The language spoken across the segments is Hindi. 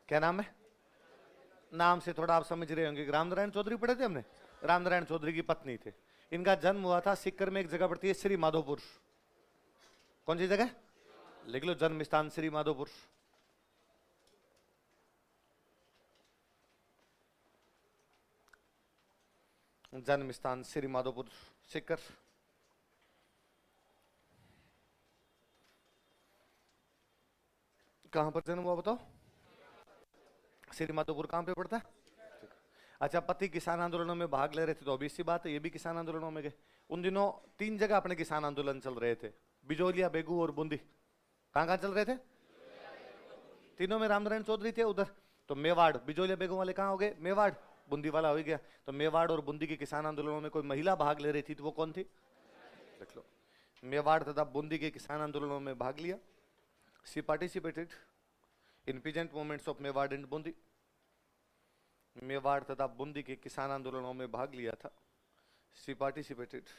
क्या नाम है? नाम से थोड़ा आप समझ रहे होंगे। रामनारायण चौधरी पढ़े थे हमने। रामनारायण चौधरी की पत्नी थे। इनका जन्म हुआ था सीकर में, एक जगह पड़ती है श्री माधोपुर। कौन सी जगह? लिख लो, जन्म स्थान श्री माधोपुर। जन्म स्थान श्री माधोपुर, सीकर। कहां पर जन्म हुआ बताओ? श्री माधोपुर कहां पे पड़ता है? अच्छा, पति किसान आंदोलनों में भाग ले रहे थे तो obvious सी बात है ये भी किसान आंदोलनों में गए। उन दिनों तीन जगह अपने किसान आंदोलन चल रहे थे, बिजोलिया, बेगू और बूंदी। कहां कहां चल रहे थे? तीनों में रामनारायण चौधरी थे उधर। तो मेवाड़, बिजोलिया बेगू वाले कहां हो गए? मेवाड़। बूंदी वाला हो गया। तो मेवाड़ और बूंदी के किसान आंदोलनों में कोई महिला भाग ले रही थी तो वो कौन थी? देख लो, मेवाड़ तथा बूंदी के किसान आंदोलनों में भाग लिया। She participated in peasant movements of Mewar and Bundi. Mewar तथा बूंदी के किसान आंदोलनों में भाग लिया था। She participated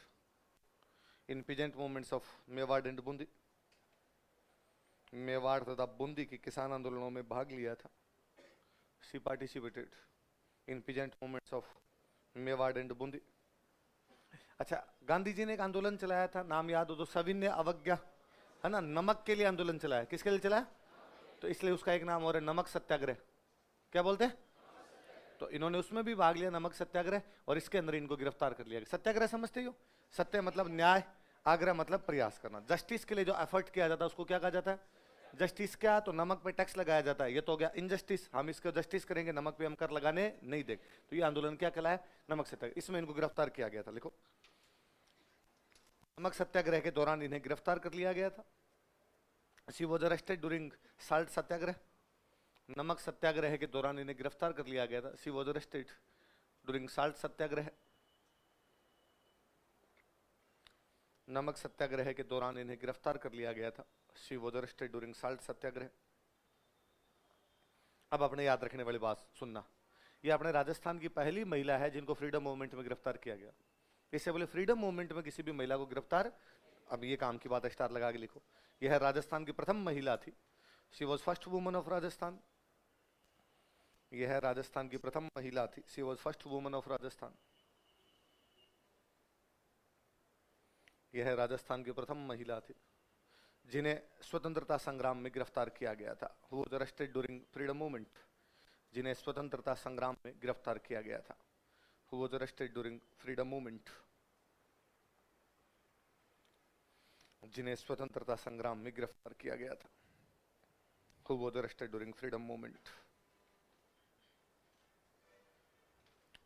in peasant movements of Mewar and Bundi. Mewar तथा बूंदी के किसान आंदोलनों में भाग लिया था। She participated in peasant movements of Mewar and Bundi. अच्छा, गांधी जी ने एक आंदोलन चलाया था, नाम याद हो तो, सविनय अवज्ञा, है ना? नमक के लिए आंदोलन चलाया। किसके लिए चलाया? तो इसलिए उसका एक नाम और है, नमक सत्याग्रह। क्या बोलते हैं? तो इन्होंने उसमें भी भाग लिया, नमक सत्याग्रह, और इसके अंदर इनको गिरफ्तार कर लिया। सत्याग्रह समझते हो? सत्य मतलब न्याय, आग्रह मतलब प्रयास करना। जस्टिस के लिए जो एफर्ट किया जाता है उसको क्या कहा जाता है? जस्टिस। क्या? तो नमक पे टैक्स लगाया जाता है, ये तो हो गया इनजस्टिस। हम इसको जस्टिस करेंगे, नमक पे हम कर लगाने नहीं देंगे। तो ये आंदोलन क्या कहलाया? नमक सत्याग्रह। इसमें इनको गिरफ्तार किया गया था। लिखो, नमक सत्याग्रह के दौरान इन्हें गिरफ्तार कर लिया गया था। She was arrested during salt Satyagraha. नमक सत्याग्रह के दौरान इन्हें गिरफ्तार कर लिया गया था। She was arrested during salt Satyagraha. नमक सत्याग्रह के दौरान इन्हें गिरफ्तार कर लिया गया था। She was arrested during salt Satyagraha. अब अपने याद रखने वाली बात सुनना, ये अपने राजस्थान की पहली महिला है जिनको फ्रीडम मूवमेंट में गिरफ्तार किया गया। इससे बोले फ्रीडम मूवमेंट में किसी भी महिला को गिरफ्तार, अब ये काम की बात है, स्टार लगा के लिखो। यह राजस्थान की प्रथम महिला थी। She was first woman of Rajasthan. यह राजस्थान की प्रथम महिला थी। She was first woman of Rajasthan. यह राजस्थान की प्रथम महिला थी जिन्हें स्वतंत्रता संग्राम में गिरफ्तार किया गया था। Who was arrested during freedom movement. जिन्हें स्वतंत्रता संग्राम में गिरफ्तार किया गया था। Who was arrested during freedom movement. जिन्हें स्वतंत्रता संग्राम में गिरफ्तार किया गया था। Who was arrested during freedom movement.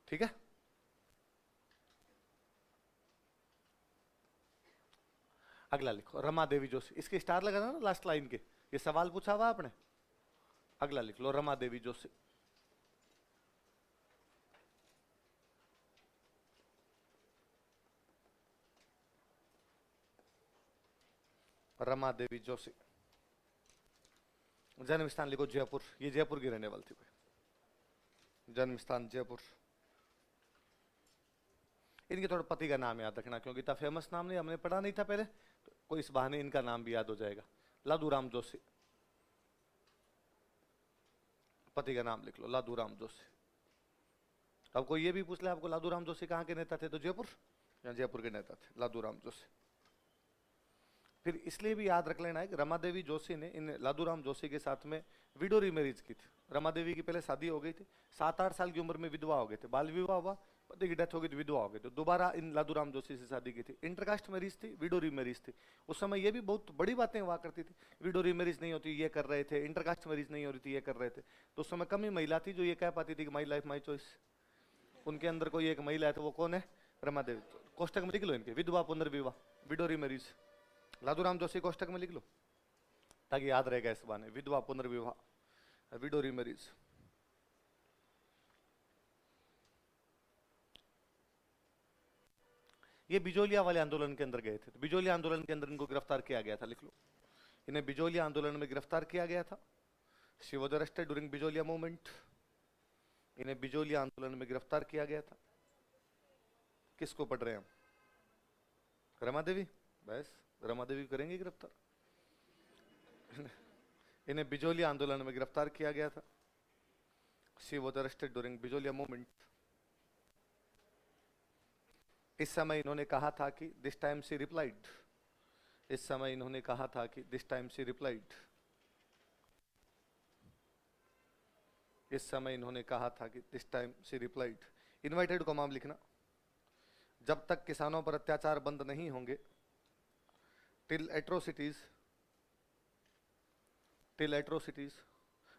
ठीक है। अगला लिखो, रमा देवी जोशी। इसके स्टार लगाना ना लास्ट लाइन के, ये सवाल पूछा हुआ आपने। अगला लिख लो, रमा देवी जोशी। रमा देवी जोशी। जन्म स्थान लिखो जयपुर। ये जयपुर की रहने वाली थी भाई। जन्म स्थान जयपुर। इनके थोड़ा पति का नाम याद रखना, क्योंकि इतना फेमस नाम नहीं, हमने पढ़ा नहीं था पहले, तो कोई इस बहाने इनका नाम भी याद हो जाएगा। लादूराम जोशी। पति का नाम लिख लो, लादूराम जोशी। अब कोई ये भी पूछ ले आपको, लादूराम जोशी कहाँ के नेता थे, तो जयपुर, या जयपुर के नेता थे लादूराम जोशी। फिर इसलिए भी याद रख लेना है कि रमा देवी जोशी ने इन लादूराम जोशी के साथ में विडो रीमैरिज की थी। रमा देवी की पहले शादी हो गई थी, 7-8 साल की उम्र में विधवा हो गए थे, बाल विवाह हुआ, पति की डेथ हो गई तो विधवा हो गई, तो दोबारा इन लादूराम जोशी से शादी की थी। इंटरकास्ट मैरिज थी, विडो रीमैरिज थी। उस समय ये भी बहुत बड़ी बातें हुआ करती थी, विडो रीमैरिज नहीं होती ये कर रहे थे, इंटरकास्ट मैरिज नहीं हो रही थी ये कर रहे थे। तो उस समय कम ही महिला थी जो ये कह पाती थी कि माई लाइफ माई चॉइस। उनके अंदर कोई एक महिला है तो वो कौन है? रमा देवी। कोष्टक में लिख लो इनके, विधवा पुनर्विवाह, विडो रीमैरिज। लादूराम जोशी कोष्टक में लिख लो ताकि याद रहेगा इस बाने, विधवा पुनर्विवाह, विडो रीमैरिज। ये बिजोलिया वाले आंदोलन के अंदर गए थे, तो बिजोलिया आंदोलन के अंदर इनको गिरफ्तार किया गया था। लिख लो, इन्हें बिजोलिया आंदोलन में गिरफ्तार किया गया था। She was arrested during Bijolia movement. इन्हें बिजोलिया आंदोलन में गिरफ्तार किया गया था। किसको पढ़ रहे हैं हम? रमा देवी। बस रमा देवी करेंगे गिरफ्तार। इन्हें बिजोलिया आंदोलन में गिरफ्तार किया गया था। She was arrested during Bijolia movement. इस समय इन्होंने कहा था कि दिस टाइम शी रिप्लाइड. इस समय इन्होंने कहा था कि दिस टाइम शी रिप्लाइड. इस समय इन्होंने कहा था कि this time she replied. Invited को माम लिखना. जब तक किसानों पर अत्याचार बंद नहीं होंगे, till atrocities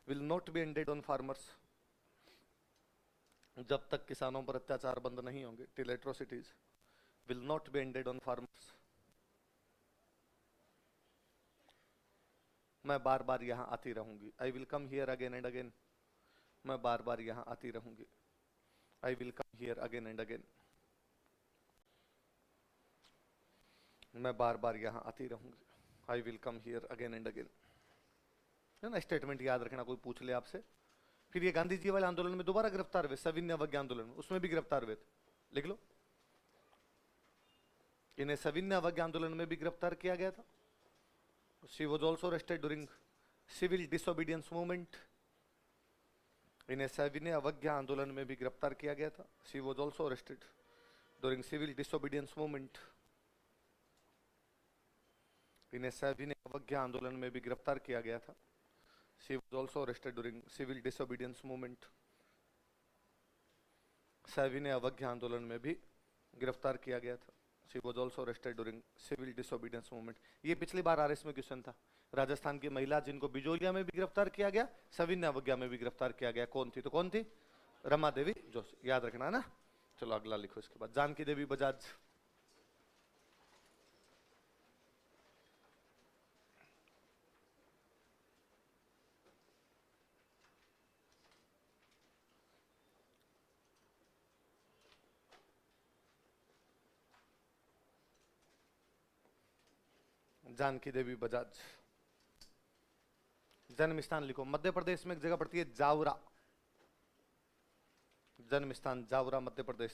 will not be ended on farmers. जब तक किसानों पर अत्याचार बंद नहीं होंगे, till atrocities will not be ended on farmers. मैं बार बार यहां आती रहूंगी. I will come here again and again. मैं बार बार यहां आती रहूंगी. I will come here again and again. मैं बार बार यहां आती रहूंगी. I will come here again and again. है ना, स्टेटमेंट याद रखना, कोई पूछ ले आपसे. फिर ये गांधी जी वाले आंदोलन में दोबारा गिरफ्तार हुए, सविनय अवज्ञा आंदोलन में, उसमें भी गिरफ्तार हुए थे. लिख लो, इन्हें सविनय अवज्ञा आंदोलन में भी गिरफ्तार किया गया था. She was also arrested during civil disobedience movement. इन्हें सविनय अवज्ञा आंदोलन में भी गिरफ्तार किया गया था. She was also arrested during civil disobedience movement. इन्हें सविनय अवज्ञा आंदोलन में भी गिरफ्तार किया गया था. She was also arrested during civil disobedience movement. सविनय अवज्ञा आंदोलन में भी गिरफ्तार किया गया था. She was also arrested during civil disobedience movement. ये पिछली बार आरएस में क्वेश्चन था. राजस्थान की महिला जिनको बिजोलिया में भी गिरफ्तार किया गया, सविनय अवज्ञा में भी गिरफ्तार किया गया, कौन थी? तो कौन थी? रमा देवी जोशी. याद रखना ना. चलो अगला लिखो. इसके बाद जानकी देवी बजाज. जानकी देवी बजाज. जन्म स्थान लिखो. मध्य प्रदेश में एक जगह पड़ती है जावरा. जन्म स्थान जावरा, मध्य प्रदेश.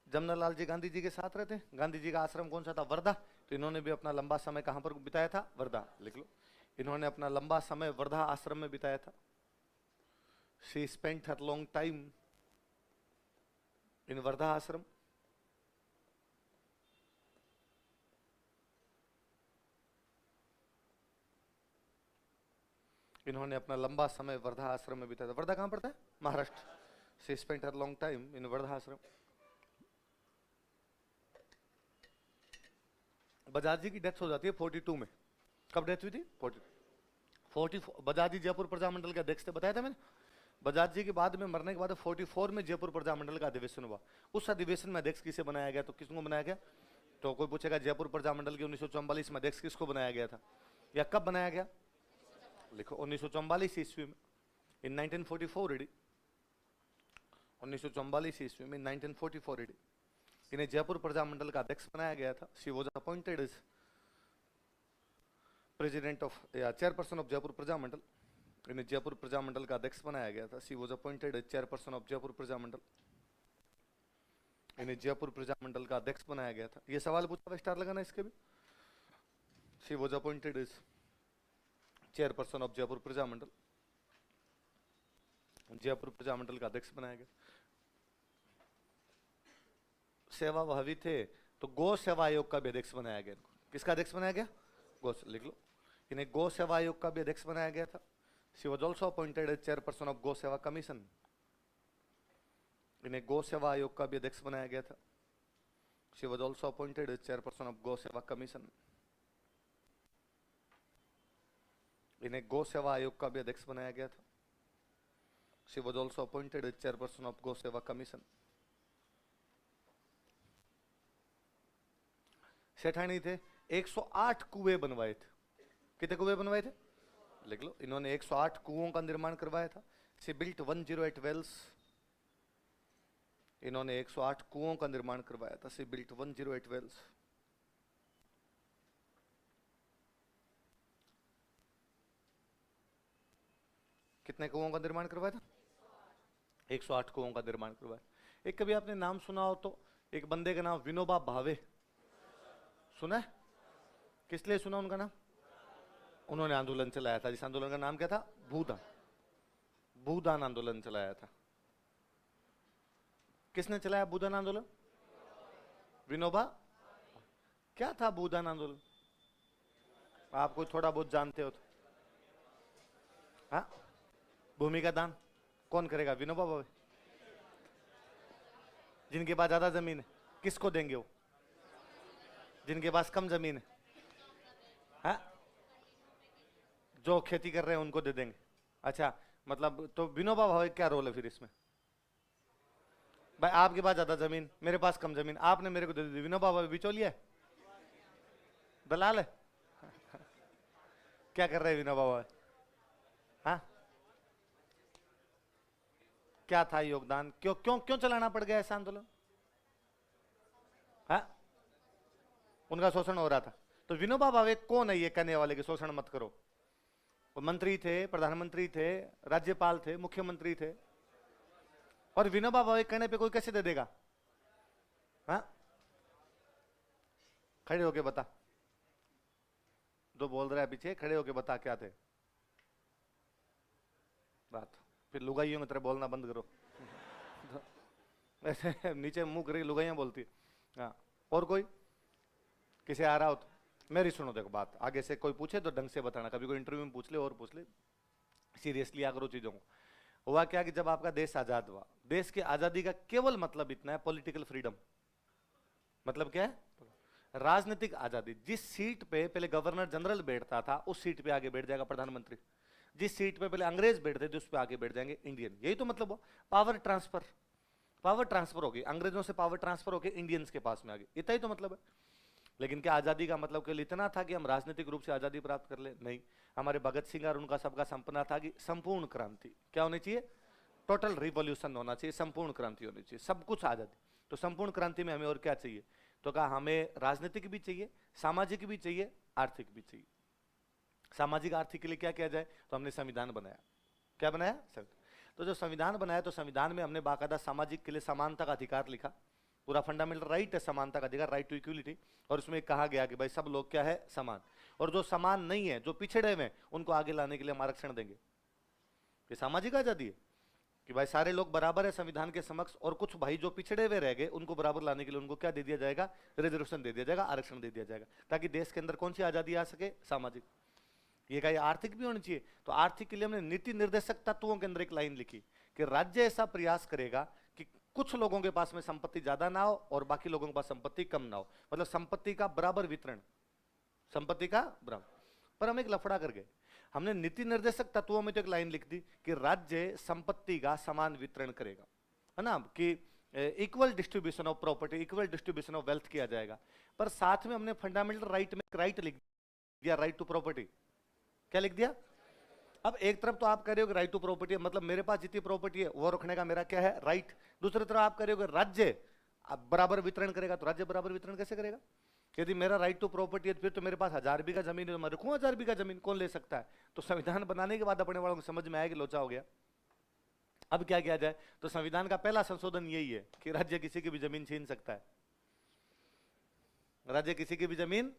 जमनालाल जी गांधी जी के साथ रहते हैं. गांधी जी का आश्रम कौन सा था? वर्धा. तो इन्होंने भी अपना लंबा समय कहां पर बिताया था? वर्धा. लिख लो, इन्होंने अपना लंबा समय वर्धा आश्रम में बिताया था. She spent her long time in Wardha आश्रम. इन्होंने अपना लंबा समय वर्धा आश्रम में बिताया था. वर्धा कहां पड़ता है? Maharashtra. She spent her long time in Wardha आश्रम. बजाज जी की डेथ हो जाती है 42 में. कब डेथ हुई थी? 44. बजाज जी जयपुर प्रजामंडल के अध्यक्ष थे, बताया था मैंने. बजाज जी के बाद में मरने के बाद 44 में जयपुर प्रजामंडल का अधिवेशन हुआ. उस अधिवेशन में अध्यक्ष किसे बनाया गया? तो किसको बनाया गया? तो कोई पूछेगा जयपुर प्रजामंडल के 1944 में अध्यक्ष किसको बनाया गया था, या कब बनाया गया? लिखो 1944 ईस्वी में, इन 1944 एडी. 1944 ईस्वी में, 1944 एडी, इन्हें जयपुर प्रजामंडल का अध्यक्ष बनाया गया था. She was appointed as president of या चेयरपर्सन ऑफ जयपुर प्रजामंडल. इन्हें जयपुर प्रजामंडल का अध्यक्ष बनाया गया था. She was appointed as chairperson of Jaipur Prajamandal. इन्हें जयपुर प्रजामंडल का अध्यक्ष बनाया गया था. ये सवाल पूछा, स्टार लगाना इसके भी. She was appointed as chairperson of Jaipur Prajamandal. Jaipur Prajamandal का अध्यक्ष बनाया गया. सेवा भावी थे तो गौ सेवा आयोग का भी अध्यक्ष बनाया गया. किसका अध्यक्ष बनाया गया? गौ. लिख लो, इन्हें गौ सेवा आयोग का भी अध्यक्ष बनाया गया था. She was also appointed as chairperson of Gau Seva commission. इन्हें गौ सेवा आयोग का भी अध्यक्ष बनाया गया था. She was also appointed as chairperson of Gau Seva commission. इन्हें गौ सेवा आयोग का भी अध्यक्ष बनाया गया था. She was also appointed as chairperson of Gau Seva commission. सेठानी थे, 108 कुएं बनवाए थे. कितने कुएं बनवाए थे? लिख लो, इन्होंने 108 कुओं का निर्माण करवाया था. She built 108 wells. इन्होंने 108 कुओं का निर्माण करवाया था. She built 108 wells. कितने कुओं का निर्माण करवाया था? 108 कुओं का निर्माण करवाया. एक कभी आपने नाम सुना हो तो, एक बंदे का नाम विनोबा भावे सुना है? किस लिए सुना उनका नाम? उन्होंने आंदोलन चलाया था, जिस आंदोलन का नाम क्या था? भूदान। भूदान आंदोलन चलाया था। किसने चलाया भूदान आंदोलन? विनोबा। क्या था भूदान आंदोलन? आप कोई थोड़ा बहुत जानते हो तो? हाँ, भूमि का दान कौन करेगा? विनोबा भावे। जिनके पास ज्यादा जमीन है किसको देंगे वो? जिनके पास कम जमीन है, हाँ, जो खेती कर रहे हैं उनको दे देंगे। अच्छा, मतलब तो विनोबा भावे क्या रोल है फिर इसमें? भाई आपके पास ज्यादा जमीन, मेरे पास कम जमीन, आपने मेरे को दे दी, विनोबा भावे बिचौलिया है, दलाल है? क्या कर रहे हैं विनोबा भावे? हाँ, क्या था योगदान? क्यों क्यों क्यों चलाना पड़ गया ऐसा आंदोलन? हाँ, उनका शोषण हो रहा था। तो विनोबा भावे कौन है ये कहने वाले कि शोषण मत करो? वो मंत्री थे, प्रधानमंत्री थे, राज्यपाल थे, मुख्यमंत्री थे, और विनोबा भावे कहने पे कोई कैसे दे देगा? हाँ, खड़े होके बता, जो बोल रहा है पीछे, खड़े होके बता क्या थे बात। फिर लुगाइयों की तरह बोलना बंद करो। ऐसे नीचे मुंह करके लुगाइयां बोलती है। हाँ, और कोई किसे आ रहा हो तो मेरी सुनो, देखो बात आगे से कोई पूछे तो ढंग से बताना, कभी कोई इंटरव्यू में पूछ ले और पूछ ले, सीरियसली लिया करो चीजों को। हुआ क्या कि जब आपका देश आजाद हुआ, देश की आजादी का केवल मतलब इतना है, पॉलिटिकल फ्रीडम। मतलब क्या है? राजनीतिक आजादी। जिस सीट पे पहले गवर्नर जनरल बैठता था उस सीट पे आगे बैठ जाएगा प्रधानमंत्री, जिस सीट पे पहले अंग्रेज बैठते थे उस पे आगे बैठ जाएंगे इंडियन। यही तो मतलब हो, पावर ट्रांसफर। पावर ट्रांसफर होगी, अंग्रेजों से पावर ट्रांसफर होकर इंडियंस के पास में आगे, इतना ही तो मतलब है। लेकिन क्या आजादी का मतलब केवल इतना था कि हम राजनीतिक रूप से आजादी प्राप्त कर ले? नहीं, हमारे भगत सिंह और उनका सबका सपना था कि संपूर्ण क्रांति। क्या होनी चाहिए? टोटल रिवॉल्यूशन होना चाहिए, संपूर्ण क्रांति होनी चाहिए, सब कुछ आजादी। तो संपूर्ण क्रांति में हमें और क्या चाहिए? तो कहा हमें राजनीतिक भी चाहिए, सामाजिक भी चाहिए, आर्थिक भी चाहिए। सामाजिक आर्थिक के लिए क्या किया जाए? तो हमने संविधान बनाया। क्या बनाया? तो जो संविधान बनाया, तो संविधान में हमने बाकायदा सामाजिक के लिए समानता का अधिकार लिखा। पूरा फंडामेंटल राइट है समानता का अधिकार, राइट टू इक्वलिटी। और उसमें कहा गया कि भाई सब लोग क्या है? समान। और जो समान नहीं है, जो पिछड़े हुए हैं, उनको आगे लाने के लिए हम आरक्षण देंगे। ये सामाजिक आजादी है कि भाई सारे लोग बराबर है संविधान के समक्ष, और कुछ भाई जो पिछड़े हुए रह गए उनको बराबर लाने के लिए उनको क्या दे दिया जाएगा? रिजर्वेशन दे दिया जाएगा, आरक्षण दे दिया जाएगा, ताकि देश के अंदर कौन सी आजादी आ सके? सामाजिक। ये कहा आर्थिक भी होनी चाहिए। तो आर्थिक के लिए हमने नीति निर्देशक तत्वों के अंदर एक लाइन लिखी कि राज्य ऐसा प्रयास करेगा कि कुछ लोगों के पास में संपत्ति ज्यादा ना हो और बाकी लोगों के पास संपत्ति कम ना हो, मतलब संपत्ति का बराबर वितरण, संपत्ति का बराबर। पर हम एक लफड़ा कर गए, हमने नीति निर्देशक तत्वों में तो एक लाइन लिख दी कि राज्य संपत्ति का समान वितरण करेगा, है ना, कि equal distribution of property, equal distribution of wealth किया जाएगा। पर साथ में हमने फंडामेंटल राइट में राइट लिख दिया, राइट टू प्रॉपर्टी। क्या लिख दिया? अब एक तरफ तो आप कह रहे हो कि राइट टू प्रॉपर्टी है, मतलब मेरे पास जितनी प्रॉपर्टी है वो रखने का मेरा क्या है? राइट। दूसरी तरफ आप कह रहे हो कि राज्य बराबर वितरण करेगा, तो राज्य बराबर वितरण कैसे करेगा? यदि मेरा राइट टू प्रॉपर्टी है फिर तो मेरे पास 1000 बीघा जमीन है, तो मैं रखूं 1000 बीघा जमीन, कौन ले सकता है? तो संविधान बनाने के बाद अपने वालों को समझ में आया कि लोचा हो गया। अब क्या किया जाए? तो संविधान का पहला संशोधन यही है कि राज्य किसी की भी जमीन छीन सकता है, राज्य किसी की भी जमीन।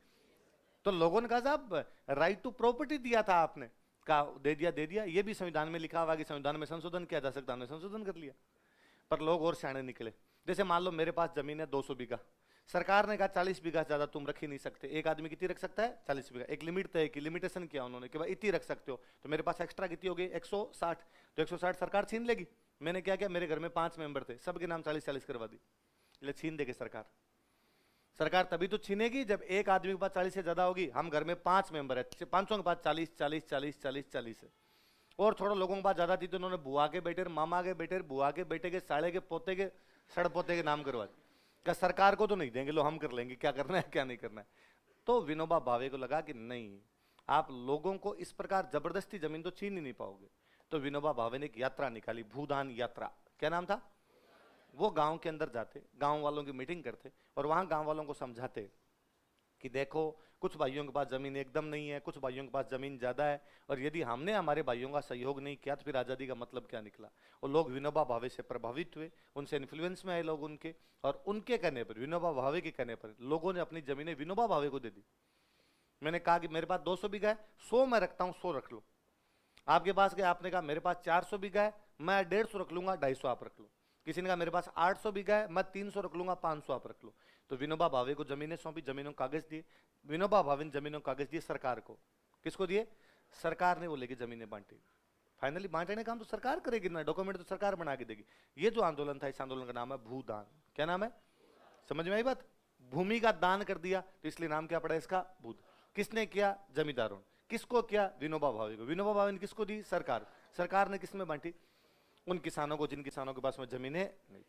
तो लोगों ने कहा साहब राइट टू प्रॉपर्टी दिया था आपने, कहा दे दिया, ये भी संविधान में लिखा हुआ कि संविधान में संशोधन किया जा सकता है, हमने संशोधन कर लिया। पर लोग और सियाने निकले। जैसे मान लो मेरे पास जमीन है 200 बीघा, सरकार ने कहा 40 बीघा ज्यादा तुम रख ही नहीं सकते, एक आदमी कितनी रख सकता है? 40 बीघा। एक लिमिट तय की, लिमिटेशन किया उन्होंने कि भाई इतनी रख सकते हो। तो मेरे पास एक्स्ट्रा कितनी हो गई? 160। तो 160 सरकार छीन लेगी। मैंने क्या किया, मेरे घर में 5 मेंबर थे, सबके नाम 40-40 करवा दी, इसलिए छीन देगी सरकार। सरकार तभी तो छीनेगी जब एक आदमी के पास 40 से ज्यादा होगी। हम घर में 5 मेंबर है, 500 के पास 40 है, और थोड़ा लोगों के पास ज्यादा थी तो उन्होंने बुआ के बेटे, मामा के बेटे, बुआ के बेटे के, साले के पोते के, सड़पोते के नाम करवा दी। क्या सरकार को तो नहीं देंगे, लो हम कर लेंगे, क्या करना है क्या नहीं करना है। तो विनोबा भावे को लगा कि नहीं, आप लोगों को इस प्रकार जबरदस्ती जमीन तो छीन ही नहीं पाओगे। तो विनोबा भावे ने एक यात्रा निकाली, भूदान यात्रा। क्या नाम था? वो गांव के अंदर जाते, गांव वालों की मीटिंग करते और वहां गांव वालों को समझाते कि देखो कुछ भाइयों के पास जमीन एकदम नहीं है, कुछ भाइयों के पास जमीन ज्यादा है, और यदि हमने हमारे भाइयों का सहयोग नहीं किया तो फिर आजादी का मतलब क्या निकला। और लोग विनोबा भावे से प्रभावित हुए, उनसे इन्फ्लुएंस में आए लोग उनके, और उनके कहने पर, विनोबा भावे के कहने पर लोगों ने अपनी जमीनें विनोबा भावे को दे दी। मैंने कहा कि मेरे पास 200 बीघा है, 100 मैं रखता हूं, 100 रख लो। आपके पास गए, आपने कहा मेरे पास 400 बीघा है, मैं 150 रख लूंगा, 250 आप रख लो। किसी ने कहा मेरे पास 800 बीघा है, मैं 300 रख लूंगा, 500 आप रख लो। तो विनोबा भावे को जमीनें सौंपी, जमीनों कागज दिए। विनोबा भावे ने जमीनों कागज दिए सरकार को। किसको दिए? सरकार ने वो लेके जमीनें बांटी। फाइनली बांटने का काम तो सरकार करेगी ना, डॉक्यूमेंट तो सरकार बना के देगी। ये जो आंदोलन था, इस आंदोलन का नाम है भूदान। क्या नाम है? समझ में आई बात? भूमि का दान कर दिया तो इसलिए नाम क्या पड़ा इसका? भूत। किसने किया? जमींदारों ने। किसको किया? विनोबा भावे को। विनोबा भावे ने किसको दी? सरकार। सरकार ने किसमें बांटी? उन किसानों को जिन किसानों के पास में जमीनें नहीं।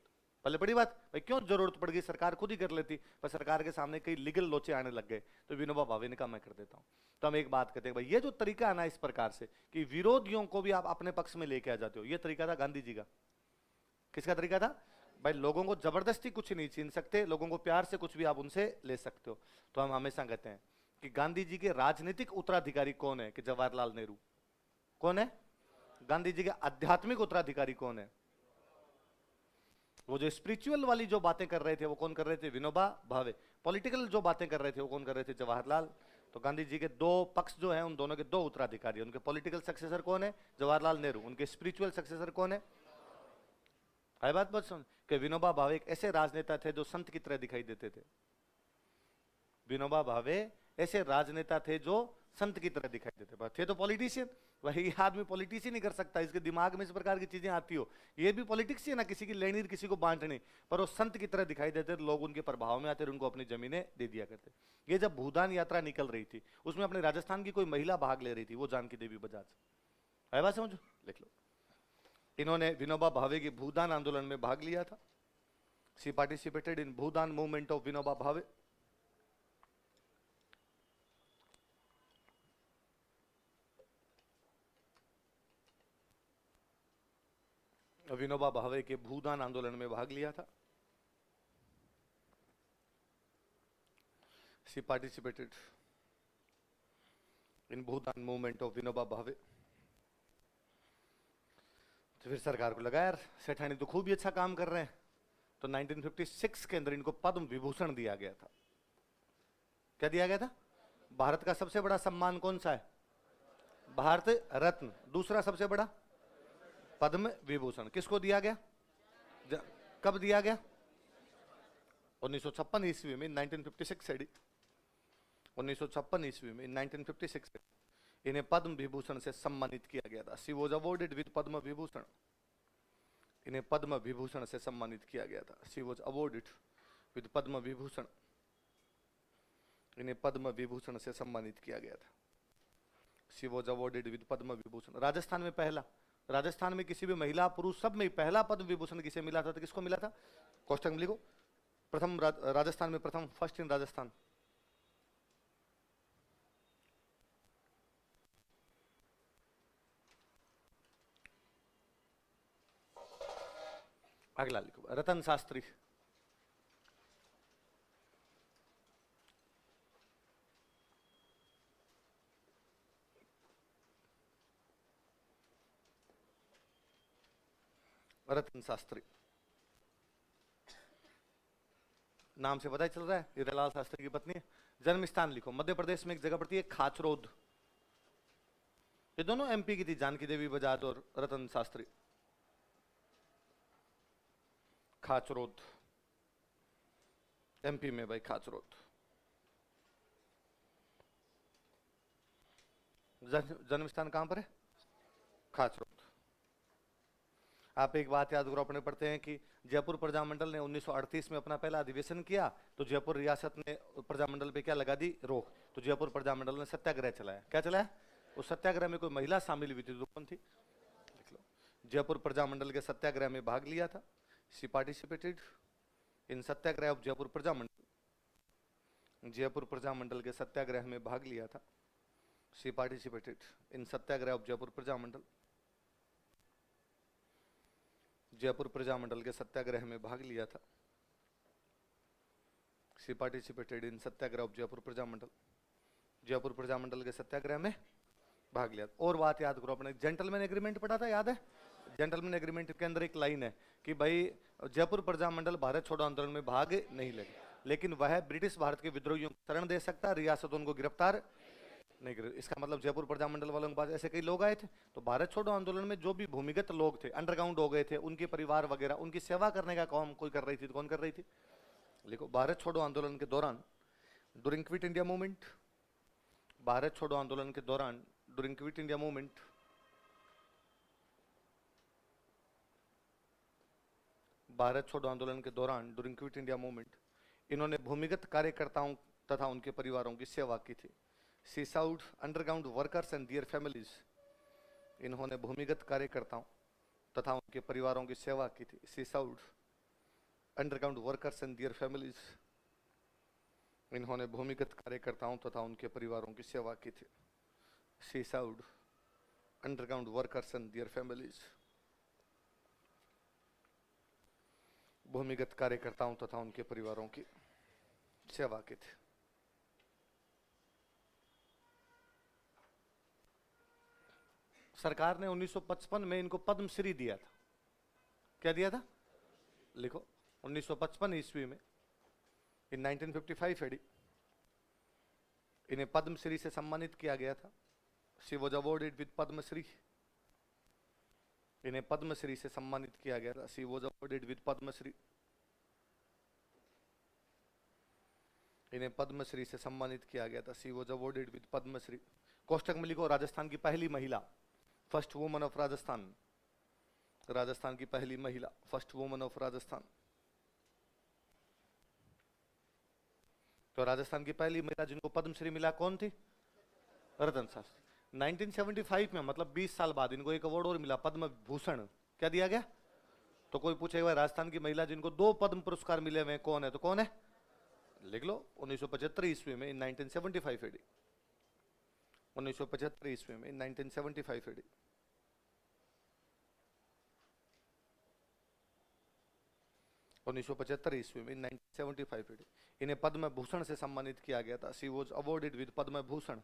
पहले बड़ी बात भाई, क्यों जरूरत पड़ गई? सरकार खुद ही कर लेती, पर सरकार के सामने कई लीगल लोचे आने लग गए, तो विनोबा भावे ने कहा मैं कर देता हूं। तो हम एक बात कहते हैं भाई, ये जो तरीका है ना इस प्रकार से कि विरोधियों को भी आप अपने पक्ष में लेके आ जाते हो, ये तरीका था गांधी जी का। किसका तरीका था भाई? लोगों को जबरदस्ती कुछ नहीं छीन सकते, लोगों को प्यार से कुछ भी आप उनसे ले सकते हो। तो हम हमेशा कहते हैं कि गांधी जी के राजनीतिक उत्तराधिकारी कौन है? कि जवाहरलाल नेहरू। कौन है? गांधी जी के आध्यात्मिक उत्तराधिकारी कौन है? वो जो स्पिरिचुअल वाली जो बातें कर रहे थे वो कौन कर रहे थे? विनोबा भावे। पॉलिटिकल जो बातें कर रहे थे वो कौन कर रहे थे? जवाहरलाल। तो गांधी जी के दो पक्ष जो हैं, उन दोनों के दो उत्तराधिकारी। उनके पॉलिटिकल सक्सेसर कौन है? जवाहरलाल नेहरू। उनके स्पिरिचुअल सक्सेसर कौन है? है बात बात सुन कि विनोबा भावे एक ऐसे राजनेता थे जो संत की तरह दिखाई देते थे। विनोबा भावे ऐसे राजनेता थे जो संत की तरह दिखाई देते थे तो पॉलिटिशियन। वही आदमी पॉलिटिशियन ही कर सकता है, इसके दिमाग में इस प्रकार की चीजें आती हो। ये भी पॉलिटिक्स ही है ना, किसी की लेनी किसी को बांटनी, पर वो संत की तरह दिखाई देते, लोग उनके प्रभाव में आते, उनको अपनी जमीनें दे दिया करते। ये जब भूदान यात्रा निकल रही थी, उसमें अपने राजस्थान की कोई महिला भाग ले रही थी, वो जानकी देवी बजाज। है बात समझो? लिख लो। इन्होंने विनोबा भावे की भूदान आंदोलन में भाग लिया था। She participated in Bhoodan movement of Vinoba Bhave. Vinoba Bhave के भूदान आंदोलन में भाग लिया था। She participated in Bhoodan movement of Vinoba Bhave. तो फिर सरकार को लगा यार सेठानी तो खूब ही अच्छा काम कर रहे हैं, तो 1956 के अंदर इनको पद्म विभूषण दिया गया था। क्या दिया गया था? भारत का सबसे बड़ा सम्मान कौन सा है? भारत रत्न। दूसरा सबसे बड़ा पद्म विभूषण। किसको दिया गया? कब दिया गया? 1956 ईस्वी में, 1956 एडी। 1956 ईस्वी में, 1956 इन्हें पद्म विभूषण से सम्मानित किया गया था। She was awarded with Padma Vibhushan. इन्हें पद्म विभूषण से सम्मानित किया गया था। She was awarded with Padma Vibhushan. इन्हें पद्म विभूषण से सम्मानित किया गया था। She was awarded with Padma Vibhushan. Rajasthan में पहला, राजस्थान में किसी भी महिला पुरुष सब में पहला पद्म विभूषण किसे मिला था? तो किसको मिला था? कोष्टक लिखो। प्रथम राजस्थान में प्रथम, फर्स्ट इन राजस्थान। अगला लिखो, रतन शास्त्री। रतन शास्त्री नाम से पता ही चल रहा है हीरालाल शास्त्री की पत्नी है। जन्म स्थान लिखो, मध्य प्रदेश में एक जगह पड़ती है खाचरोद। ये दोनों एमपी की थी, जानकी देवी बजाज और रतन शास्त्री। खाचरोद एमपी में भाई, खाचरोद। जन्म स्थान कहां पर है? खाचरोद। आप एक बात याद करो, अपने पढ़ते हैं कि जयपुर प्रजामंडल ने 1938 में अपना पहला अधिवेशन किया, तो जयपुर रियासत ने प्रजामंडल पे क्या लगा दी? रोक। तो जयपुर प्रजामंडल ने सत्याग्रह चलाया। क्या चलाया? उस सत्याग्रह में कोई महिला शामिल हुई थी तो कौन थी? देख लो। जयपुर प्रजामंडल के सत्याग्रह में भाग लिया था। She participated in Satyagraha of Jaipur Prajamandal. Jaipur Prajamandal के सत्याग्रह में भाग लिया था। She participated in Satyagraha of Jaipur Prajamandal. Jaipur Prajamandal के सत्याग्रह में भाग लिया था। She participated in Satyagraha of Jaipur Prajamandal. Jaipur Prajamandal के सत्याग्रह में भाग लिया। और बात याद करो, अपने जेंटलमैन एग्रीमेंट पढ़ा था, याद है? जेंटलमैन एग्रीमेंट के अंदर एक लाइन है कि भाई जयपुर प्रजामंडल भारत छोड़ो आंदोलन में भाग नहीं लगे, लेकिन वह ब्रिटिश भारत के विद्रोहियों को शरण दे सकता, रियासत उनको गिरफ्तार नहीं करे। इसका मतलब जयपुर प्रजामंडल वालों के पास ऐसे कई लोग आए थे, तो भारत छोड़ो आंदोलन में जो भी भूमिगत लोग थे, अंडरग्राउंड हो गए थे, उनके परिवार वगैरह, उनकी सेवा करने का काम कोई कर रही थी, तो कौन कर रही थी? लिखो, भारत छोड़ो आंदोलन के दौरान, during quit India movement, Bharat छोड़ो आंदोलन के दौरान, during quit India movement, Bharat छोड़ो आंदोलन के दौरान, ड्यूरिंग क्विट इंडिया मूवमेंट, इन्होंने भूमिगत कार्यकर्ताओं तथा उनके परिवारों की सेवा की थी। सी साउड underground workers and their families, इन्होंने भूमिगत कार्यकर्ताओं तथा उनके परिवारों की सेवा की थी। सी साउड underground workers and their families, इन्होंने भूमिगत कार्यकर्ताओं तथा उनके परिवारों की सेवा की थी। सी साउड underground workers and their families, भूमिगत कार्यकर्ताओं तथा उनके परिवारों की सेवा की थी। सरकार ने 1955 में इनको पद्मश्री दिया था। क्या दिया था? लिखो, 1955 ईस्वी में, इन 1955 एडी, इन्हें पद्मश्री से सम्मानित किया गया था। She was awarded with Padmashri, इन्हें पद्मश्री से सम्मानित किया गया था। She was awarded with Padmashri, इन्हें पद्मश्री से सम्मानित किया गया था। She was awarded with Padmashri. कोष्टक में लिखो, राजस्थान की पहली महिला, first woman of Rajasthan, Rajasthan की पहली महिला, फर्स्ट वुमन ऑफ राजस्थान। तो राजस्थान की पहली महिला जिनको पद्मश्री मिला कौन थी? रतन शास्त्री। 1975 में, मतलब 20 साल बाद, इनको एक अवार्ड और मिला, पद्म भूषण। क्या दिया गया? तो कोई पूछेगा राजस्थान की महिला जिनको 2 पद्म पुरस्कार मिले हुए कौन है, तो कौन है? लिख लो, 1975 ईस्वी में, इन 1975 एडी, 1975 ईस्वी में, इन 1975 एडी, ईस्वी में, 1975 एडी, इन्हें पद्म भूषण से सम्मानित किया गया था। She was awarded with Padma Bhushan,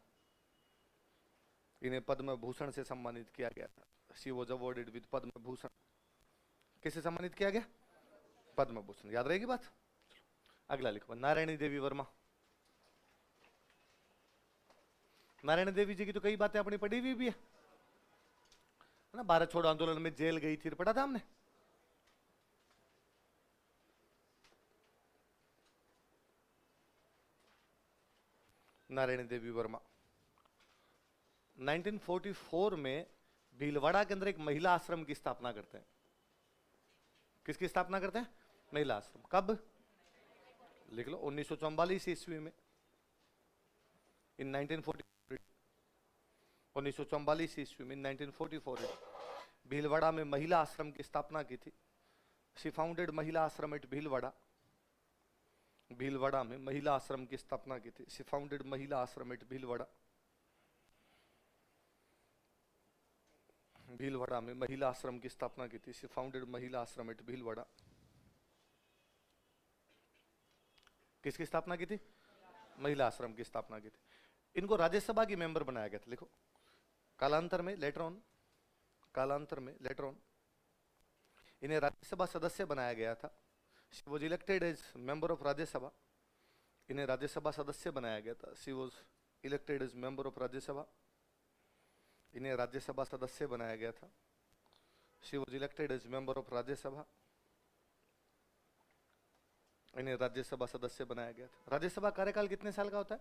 इन्हें पद्म भूषण से सम्मानित किया गया था। She was awarded with Padma Bhushan. किससे सम्मानित किया गया? पद्म भूषण। याद रहेगी बात? अगला लिखो, नारायणी देवी वर्मा। नारायणी देवी जी की तो कई बातें अपनी पढ़ी हुई भी है ना। भारत छोड़ो आंदोलन में जेल गई थी, पढ़ा था हमने। नारायणी देवी वर्मा 1944 में भीलवाड़ा के अंदर एक महिला आश्रम की स्थापना करते हैं। किसकी स्थापना करते हैं? महिला आश्रम। कब? लिख लो, 1944 ईस्वी में, इन 1944, 1944 ईस्वी में, 1944 भीलवाड़ा में महिला आश्रम की स्थापना की थी। शी फाउंडेड महिला आश्रम एट भीलवाड़ा, भीलवाड़ा में महिला आश्रम की स्थापना की थी। शी फाउंडेड महिला आश्रम एट भीलवाड़ा, भीलवाड़ा में महिला आश्रम की स्थापना की थी। शी फाउंडेड महिला आश्रम एट भीलवाड़ा। किसकी स्थापना की थी? महिला आश्रम की स्थापना की थी। इनको राज्यसभा की मेंबर बनाया गया था। लिखो, कालांतर में, लेटर ऑन, कालांतर में, लेटर ऑन, इन्हें राज्यसभा सदस्य बनाया गया था। She was elected as member of Rajya Sabha, इन्हें राज्यसभा सदस्य बनाया गया था। She was elected as member of Rajya Sabha, इन्हें राज्यसभा सदस्य बनाया गया था। She was elected as member of Rajya Sabha, इन्हें राज्यसभा सदस्य बनाया गया था। राज्यसभा कार्यकाल कितने साल का होता है?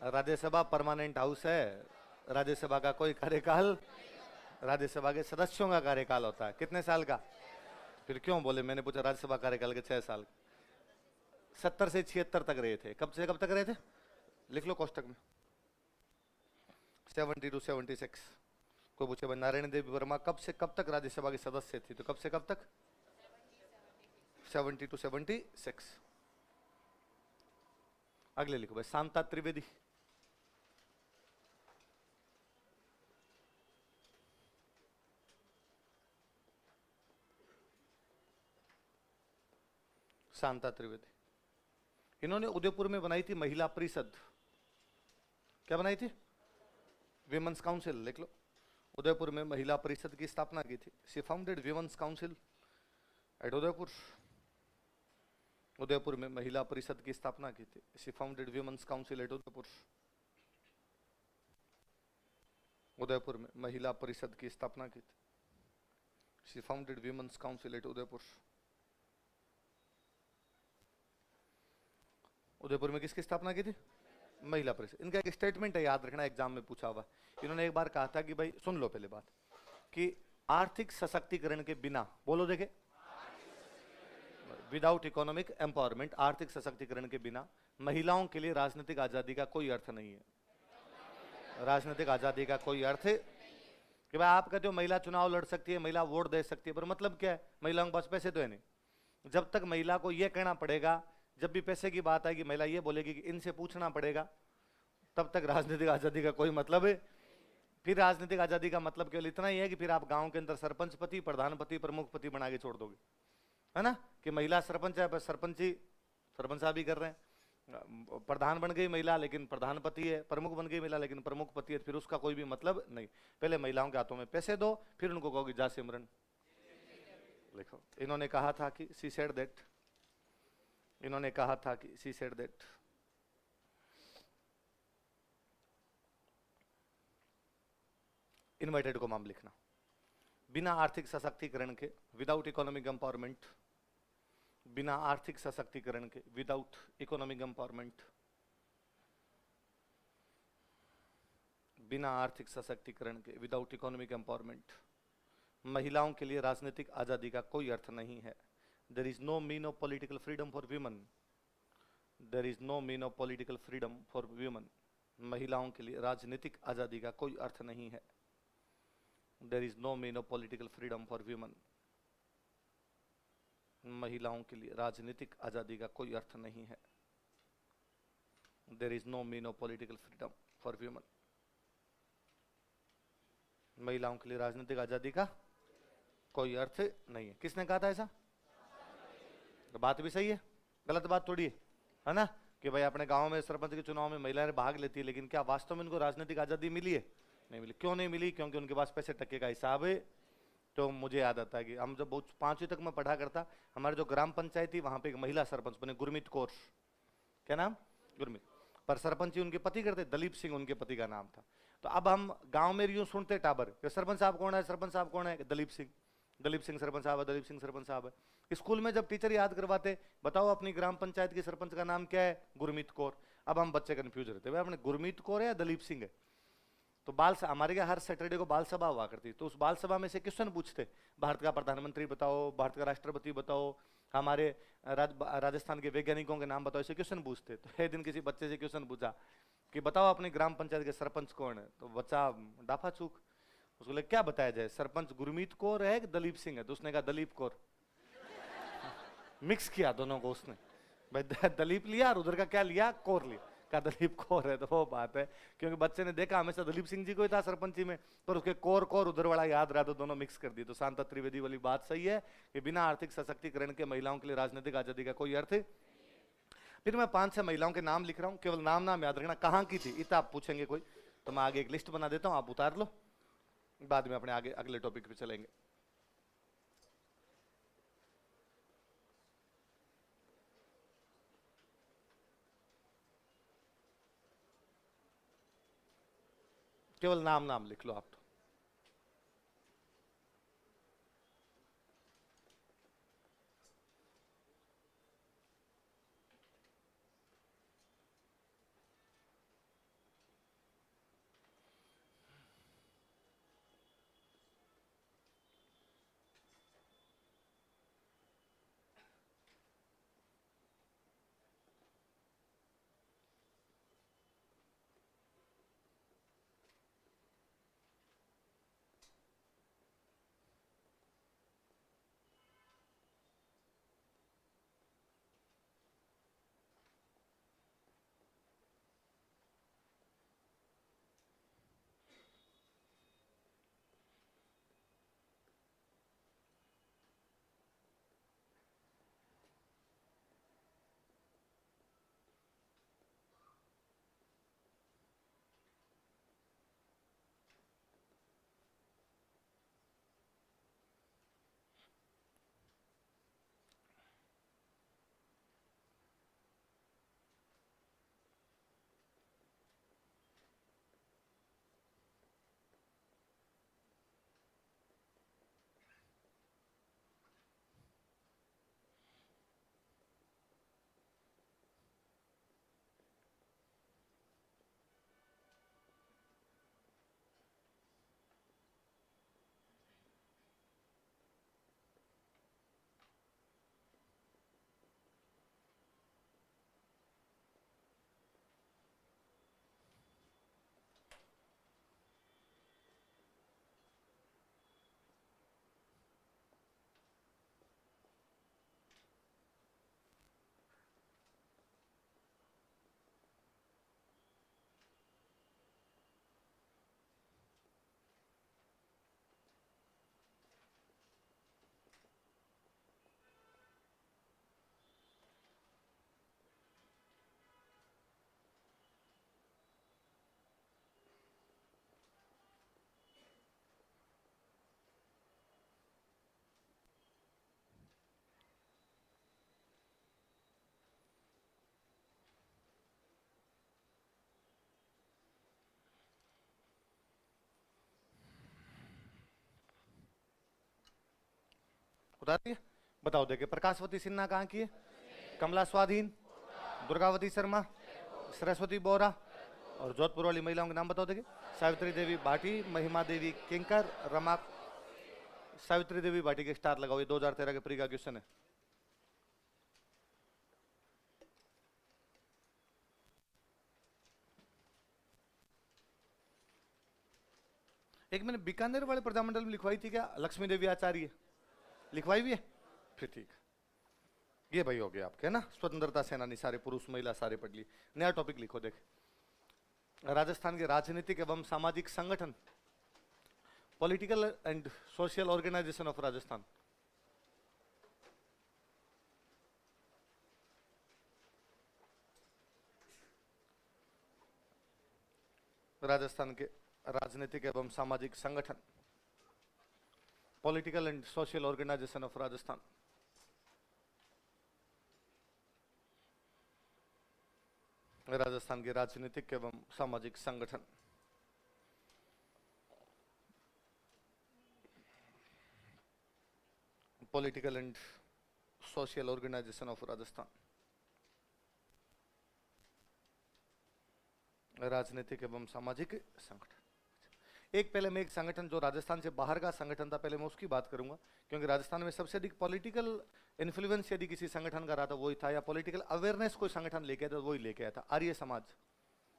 राज्यसभा परमानेंट हाउस है, राज्यसभा का कोई कार्यकाल, राज्यसभा के सदस्यों का कार्यकाल होता है। कितने साल का? फिर क्यों बोले? मैंने पूछा राज्यसभा कार्यकाल के 6 साल। 70 से 76 तक रहे थे। कब से कब तक रहे थे? लिख लो कोष्टक में, 70 to 76। कोई पूछे भाई नारायण देवी वर्मा कब से कब तक राज्यसभा के सदस्य थी, तो कब से कब तक? 70 to 76। अगले लिखो भाई, शांता त्रिवेदी। शांता त्रिवेदी, इन्होंने उदयपुर में बनाई थी महिला परिषद। क्या बनाई थी? Women's council. लिख लो, उदयपुर में महिला परिषद की स्थापना की थी। She founded women's council at Udaipur, Udaipur में महिला परिषद की स्थापना की थी। She founded women's council at Udaipur. Udaipur में महिला परिषद की स्थापना की थी। She founded women's council at Udaipur. Udaipur में किसकी स्थापना की थी? महिला परिषद। इनका एक स्टेटमेंट है, याद रखना, एग्जाम में पूछा हुआ। इन्होंने एक बार कहा था कि भाई सुन लो पहले बात, कि आर्थिक सशक्तिकरण के बिना, बोलो देखे, विदाउट इकोनॉमिक एम्पावरमेंट, आर्थिक सशक्तिकरण के बिना महिलाओं के लिए राजनीतिक आजादी का कोई अर्थ नहीं है। राजनीतिक आजादी का कोई अर्थ कि भाई आप कहते हो महिला चुनाव लड़ सकती है, महिला वोट दे सकती है, पर मतलब क्या है? महिलाओं के पास पैसे तो है नहीं। जब तक महिला को यह कहना पड़ेगा, जब भी पैसे की बात आएगी महिला ये बोलेगी कि इनसे पूछना पड़ेगा, तब तक राजनीतिक आजादी का कोई मतलब है। फिर राजनीतिक आजादी का मतलब केवल इतना ही है कि फिर आप गांव के अंदर सरपंच पति, प्रधानपति, प्रमुख पति बना के छोड़ दोगे, है ना, कि महिला सरपंच है, सरपंच साहब ही कर रहे हैं। प्रधान बन गई महिला लेकिन प्रधानपति है, प्रमुख बन गई महिला लेकिन प्रमुख पति है, फिर उसका कोई भी मतलब नहीं। पहले महिलाओं के हाथों में पैसे दो, फिर उनको कहोगे जा सिमरन। लिखो, इन्होंने कहा था कि शी सेड दैट, इन्होंने कहा था कि शी सेड दैट इन्वर्टेड को माम लिखना, बिना आर्थिक सशक्तिकरण के, विदाउट इकोनॉमिक एम्पावरमेंट, बिना आर्थिक सशक्तिकरण के, विदाउट इकोनॉमिक एम्पावरमेंट, बिना आर्थिक सशक्तिकरण के, विदाउट इकोनॉमिक एम्पावरमेंट, महिलाओं के लिए राजनीतिक आजादी का कोई अर्थ नहीं है। There is no mean of political freedom for women, there is no mean of political freedom for women, महिलाओं के लिए राजनीतिक आजादी का कोई अर्थ नहीं है। There is no mean of political freedom for women, महिलाओं के लिए राजनीतिक आजादी का कोई अर्थ नहीं है। There is no mean of political freedom for women, महिलाओं के लिए राजनीतिक आजादी का कोई अर्थ नहीं है। किसने कहा था ऐसा? तो बात भी सही है, गलत बात थोड़ी है ना, कि भाई अपने गांव में सरपंच के चुनाव में महिलाएं भाग लेती है, लेकिन क्या वास्तव में उनको राजनीतिक आजादी मिली है? नहीं मिली। क्यों नहीं मिली? क्योंकि उनके पास पैसे टके का हिसाब है। तो मुझे याद आता है कि हम जब बहुत 5वीं तक में पढ़ा करता, हमारे जो ग्राम पंचायत थी वहां पे एक महिला सरपंच बने, गुरमीत कौर। क्या नाम? गुरमीत। पर सरपंच ही उनके पति करते, दलीप सिंह उनके पति का नाम था। तो अब हम गांव में यूं सुनते टाबर कि सरपंच साहब कौन है, सरपंच साहब कौन है? दलीप सिंह, दलीप सिंह सरपंच साहब है, दलीप सिंह सरपंच साहब है। स्कूल में जब टीचर याद करवाते, बताओ अपनी ग्राम पंचायत के सरपंच का नाम क्या है? गुरमीत कौर। अब हम बच्चे कंफ्यूज रहते, भाई अपने गुरमीत कौर है या दलीप सिंह है? तो हमारे यहाँ हर सैटरडे को बाल सभा हुआ करती, तो उस बाल सभा में से क्वेश्चन पूछते, भारत का प्रधानमंत्री बताओ, भारत का राष्ट्रपति बताओ, हमारे राजस्थान के वैज्ञानिकों के नाम बताओ, ऐसे क्वेश्चन पूछते। तो एक दिन किसी बच्चे से क्वेश्चन पूछा कि बताओ अपनी ग्राम पंचायत के सरपंच कौन है? तो बच्चा डाफा चूक, उसको लगे क्या बताया जाए, सरपंच गुरमीत कौर है कि दलीप सिंह है? तो उसने कहा दलीप कौर। मिक्स किया दोनों को उसने, भाई दलीप लिया और उधर का क्या लिया, कौर लिया, का दलीप कौर है। तो वो बात है, क्योंकि बच्चे ने देखा हमेशा दलीप सिंह जी को ही था सरपंची में, पर उसके कौर कौर उधर वाला याद रहा, तो दोनों मिक्स कर दिए। तो शांता त्रिवेदी वाली बात सही है कि बिना आर्थिक सशक्तिकरण के महिलाओं के लिए राजनीतिक आजादी का कोई अर्थ। फिर मैं 5-6 महिलाओं के नाम लिख रहा हूं, केवल नाम याद रखना, कहाँ की थी इतना आप पूछेंगे कोई, तो मैं आगे एक लिस्ट बना देता हूं, आप उतार लो, बाद में अपने आगे अगले टॉपिक पे चलेंगे। केवल नाम लिख लो आप तो। बता रही है? बताओ देखे, प्रकाशवती सिन्हा कहाँ की है? कमला स्वाधीन, दुर्गावती शर्मा, सरस्वती बोरा, और जोधपुर वाली महिलाओं के नाम बताओ देखे। सावित्री देवी भाटी, महिमा देवी किंकर, रमा। सावित्री देवी भाटी के स्टार लगाओ, ये 2013 के प्री का क्वेश्चन है। एक मैंने बीकानेर वाले प्रजामंडल में लिखवाई थी क्या, लक्ष्मी देवी आचार्य, लिखवाई भी है? फिर ठीक, ये भाई हो गया आपके, है ना, स्वतंत्रता सेनानी सारे, पुरुष महिला सारे पढ़ लिए। नया टॉपिक लिखो देख, राजस्थान के राजनीतिक एवं सामाजिक संगठन, political and social organisation of Rajasthan. Rajasthan के राजनीतिक एवं सामाजिक संगठन, political and social organisation of Rajasthan. Rajasthan के राजनीतिक एवं सामाजिक संगठन, political and social organisation of Rajasthan, राजनीतिक एवं सामाजिक संगठन। एक पहले मैं एक संगठन जो राजस्थान से बाहर का संगठन था, पहले मैं उसकी बात करूंगा, क्योंकि राजस्थान में सबसे अधिक पॉलिटिकल इन्फ्लुएंस यदि किसी संगठन का रहा था वही था, या पॉलिटिकल अवेयरनेस कोई संगठन लेके आया था वही लेके आया था आर्य समाज।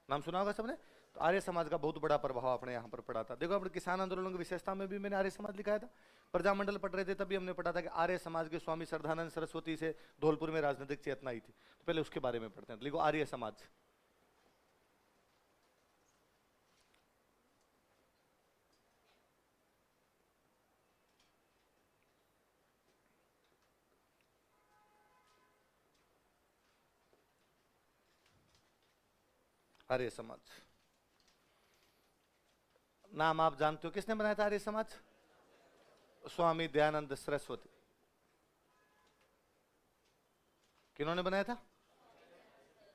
नाम सुना होगा सबने? तो आर्य समाज का बहुत बड़ा प्रभाव अपने यहाँ पर पड़ा था। देखो अपने किसान आंदोलन की विशेषता में भी मैंने आर्य समाज लिखाया था। प्रजामंडल पढ़ रहे थे तभी हमने पढ़ा था कि आर्य समाज के स्वामी श्रद्धानंद सरस्वती से धौलपुर में राजनीतिक चेतना आई थी, तो पहले उसके बारे में पढ़ते हैं। लिखो आर्य समाज। आर्य समाज नाम आप जानते हो, किसने बनाया था आर्य समाज? स्वामी दयानंद सरस्वती। किन्होंने बनाया था?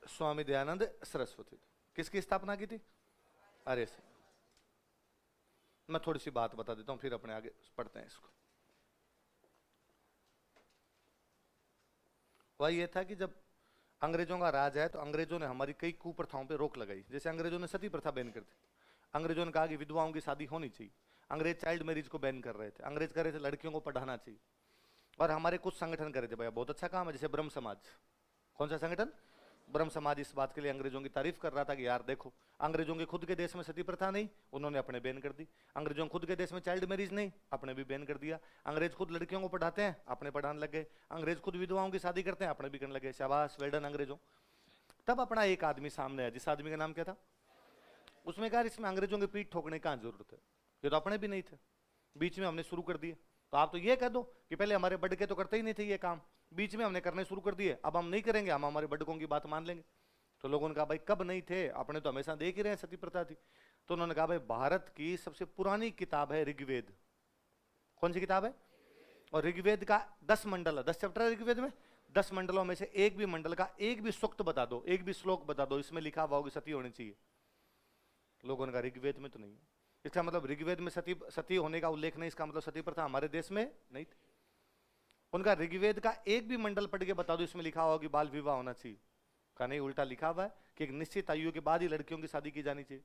स्वामी दयानंद सरस्वती। किसकी स्थापना की थी? आर्य समाज। मैं थोड़ी सी बात बता देता हूं, फिर अपने आगे पढ़ते हैं इसको। वह यह था कि जब अंग्रेजों का राज है तो अंग्रेजों ने हमारी कई कुप्रथाओं पे रोक लगाई। जैसे अंग्रेजों ने सती प्रथा बैन कर दी, अंग्रेजों ने कहा कि विधवाओं की शादी होनी चाहिए, अंग्रेज चाइल्ड मैरिज को बैन कर रहे थे, अंग्रेज कह रहे थे लड़कियों को पढ़ाना चाहिए। और हमारे कुछ संगठन कर रहे थे, भैया बहुत अच्छा काम है, जैसे ब्रह्म समाज। कौन सा संगठन? ब्रह्म समाज। इस बात के लिए अंग्रेजों की तारीफ कर रहा था कि यार देखो, अंग्रेजों के खुद के देश में सती प्रथा नहीं, उन्होंने अपने बैन कर दी। अंग्रेजों खुद के देश में चाइल्ड मैरिज नहीं, अपने भी बैन कर दिया। अंग्रेज खुद लड़कियों को पढ़ाते हैं, अपने पढ़ाने लग गए। अंग्रेज खुद विधवाओं की शादी करते हैं, अपने भी करने लगे। शाबाश, वेल्डन अंग्रेजों। तब अपना एक आदमी सामने आया, जिस आदमी का नाम क्या था? उसमें कहा इसमें अंग्रेजों की पीठ ठोकने का जरूरत है, ये तो अपने भी नहीं थे, बीच में हमने शुरू कर दिए। तो आप तो ये कह दो कि पहले हमारे बड़के तो करते ही नहीं थे ये काम, बीच में हमने करने शुरू कर दिए, अब हम नहीं करेंगे, हम हमारे बड़कों की बात मान लेंगे। तो लोगों ने कहा भाई कब नहीं थे, अपने तो हमेशा देख ही रहे हैं सती प्रथा थी। तो उन्होंने कहा भाई भारत की सबसे पुरानी किताब है ऋग्वेद। कौन सी किताब है? और ऋग्वेद का 10 मंडल है, 10 चैप्टर है ऋग्वेद में। 10 मंडलों में से एक भी मंडल का एक भी सूक्त बता दो, एक भी श्लोक बता दो इसमें लिखा हुआ होगी सती होनी चाहिए। लोगों ने कहा ऋग्वेद में तो नहीं है। इसका मतलब ऋग्वेद में सती होने का उल्लेख नहीं, इसका मतलब सती प्रथा हमारे देश में नहीं थी। उनका ऋग्वेद का एक भी मंडल पढ़ के बता दो इसमें लिखा होगा कि बाल विवाह होना चाहिए। कहा नहीं, उल्टा लिखा हुआ है कि एक निश्चित आयु के बाद ही लड़कियों की शादी की जानी चाहिए।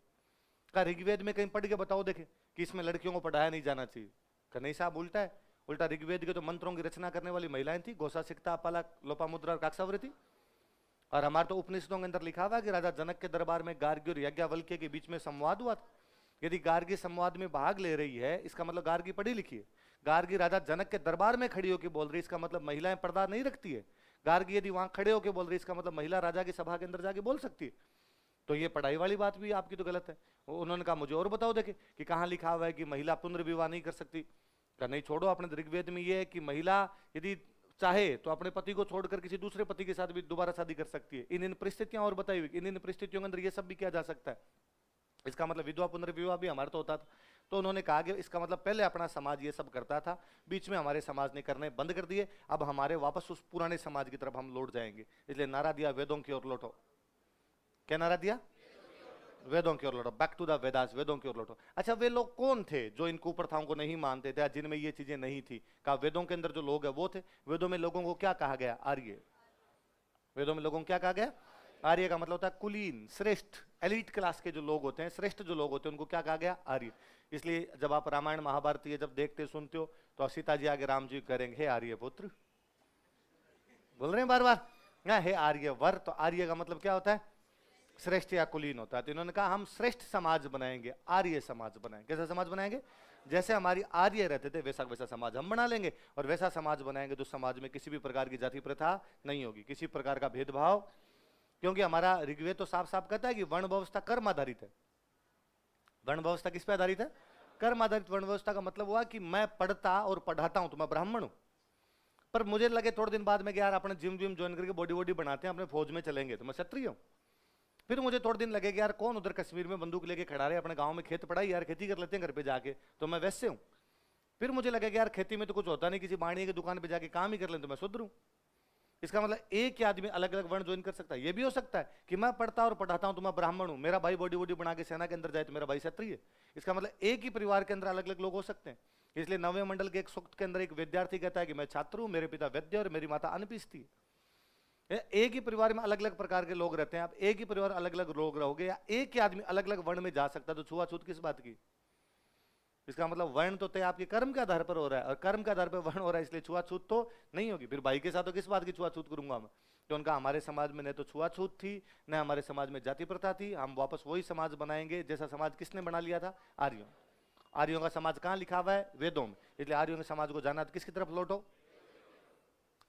कहा ऋग्वेद में कहीं पढ़ के बताओ देखे कि इसमें लड़कियों को पढ़ाया नहीं जाना चाहिए। कहा नहीं साहब, उल्टा है। उल्टा ऋग्वेद के तो मंत्रों की रचना करने वाली महिलाएं थी, घोषा, सिकता, पाला, लोपामुद्रा और काकसावरी थी। और हमारे तो उपनिषदों के अंदर लिखा हुआ है कि राजा जनक के दरबार में गार्गी और यज्ञवल्क्य के बीच में संवाद हुआ था। यदि गार्गी संवाद में भाग ले रही है, इसका मतलब गार्गी पढ़ी लिखी है। गार्गी राजा जनक के दरबार में खड़ी होकर बोल रही, इसका मतलब महिलाएं पर्दा नहीं रखती है। गार्गी यदि वहां खड़े होकर बोल रही, इसका मतलब महिला राजा की सभा के अंदर जाके बोल सकती है। तो ये पढ़ाई वाली बात भी आपकी तो गलत है। उन्होंने कहा मुझे और बताओ देखे कि कहाँ लिखा हुआ है कि महिला पुनर्विवाह नहीं कर सकती। कहा नहीं, छोड़ो, अपने ऋग्वेद में ये है कि महिला यदि चाहे तो अपने पति को छोड़कर किसी दूसरे पति के साथ भी दोबारा शादी कर सकती है। इन परिस्थितियां और बताई हुई, इन परिस्थितियों के अंदर ये सब भी किया जा सकता है। इसका मतलब विधवा पुनर्विवाह भी हमारे तो होता था। तो उन्होंने कहा कि इसका मतलब पहले अपना समाज ये सब करता था, बीच में हमारे समाज ने करने बंद कर दिए, अब हमारे वापस उस पुराने समाज की तरफ हम लौट जाएंगे। इसलिए नारा दिया वेदों की ओर लौटो। क्या नारा दिया? वेदों की ओर लौटो, बैक टू द वेदास, वेदों की ओर लौटो। अच्छा, वे लोग कौन थे जो इन कुप्रथाओं को नहीं मानते थे, जिनमें ये चीजें नहीं थी? कहा वेदों के अंदर जो लोग हैं वो थे। वेदों में लोगों को क्या कहा गया? आर्य। वेदों में लोगों को क्या कहा गया? आर्य का मतलब होता है कुलीन, श्रेष्ठ, एलिट क्लास के जो लोग होते हैं, श्रेष्ठ जो लोग होते हैं, उनको क्या कहा गया? आर्य। इसलिए जब आप रामायण महाभारत ये जब देखते सुनते हो तो सीता जी आगे राम जी करेंगे, हे आर्य पुत्र, बोल रहे हैं बार बार ना, हे आर्य वर। तो आर्य का मतलब क्या होता है? श्रेष्ठ या कुलीन होता है। तो इन्होंने कहा हम श्रेष्ठ समाज बनाएंगे, आर्य समाज बनाएंगे। कैसा समाज बनाएंगे? जैसे हमारी आर्य रहते थे वैसा वैसा समाज हम बना लेंगे, और वैसा समाज बनाएंगे तो समाज में किसी भी प्रकार की जाति प्रथा नहीं होगी, किसी प्रकार का भेदभाव। क्योंकि हमारा ऋग्वेद तो साफ साफ कहता है कि वर्ण व्यवस्था कर्म आधारित है। वर्ण व्यवस्था किस पे आधारित है? कर्म आधारित वर्ण व्यवस्था का मतलब हुआ कि मैं पढ़ता और पढ़ाता हूं तो मैं ब्राह्मण हूं, पर मुझे लगे थोड़े दिन बाद में कि यार अपने जिम विम ज्वाइन करके बॉडी वॉडी बनाते हैं, अपने फौज में चलेंगे तो मैं क्षत्रिय हूं। फिर मुझे थोड़े दिन लगे कि यार कौन उधर कश्मीर में बंदूक लेके खड़ा रहे, अपने गांव में खेत पड़ा यार, खेती कर लेते हैं घर पे जाके, तो मैं वैसे हूं। फिर मुझे लगे कि यार खेती में तो कुछ होता नहीं, किसी बाणी की दुकान पे जाके काम ही कर लें तो मैं शूद्र हूं। इसका मतलब एक ही आदमी अलग अलग वर्ण ज्वाइन कर सकता है। ये भी हो सकता है कि मैं पढ़ता और पढ़ाता हूं तो मैं ब्राह्मण हूं, मेरा भाई बॉडी वॉडी बना के सेना के अंदर जाए तो मेरा भाई क्षत्रिय है। इसका मतलब एक ही परिवार के अंदर अलग अलग लोग हो सकते हैं। इसलिए नवे मंडल के एक सूक्त के अंदर एक विद्यार्थी कहता है कि मैं छात्र हूं, मेरे पिता वैद्य और मेरी माता अनपिस्ती है। एक ही परिवार में अलग अलग प्रकार के लोग रहते हैं, आप एक ही परिवार अलग अलग लोग रहोगे, या एक ही आदमी अलग अलग वर्ण में जा सकता है, तो छुआछूत किस बात की? इसका मतलब वर्ण तो तय आपके कर्म के आधार पर हो रहा है, और कर्म के आधार पर वर्ण हो रहा है, इसलिए छुआछूत तो नहीं होगी। फिर भाई के साथ तो किस बात की छुआछूत करूंगा मैं? तो उनका हमारे समाज में न तो छुआछूत थी, न हमारे समाज में जाति प्रथा थी, हम वापस वही समाज बनाएंगे जैसा समाज किसने बना लिया था? आर्यों। आर्यों का समाज कहाँ लिखा हुआ है? वेदों में। इसलिए आर्यों के समाज को जाना तो किसकी तरफ लौटो?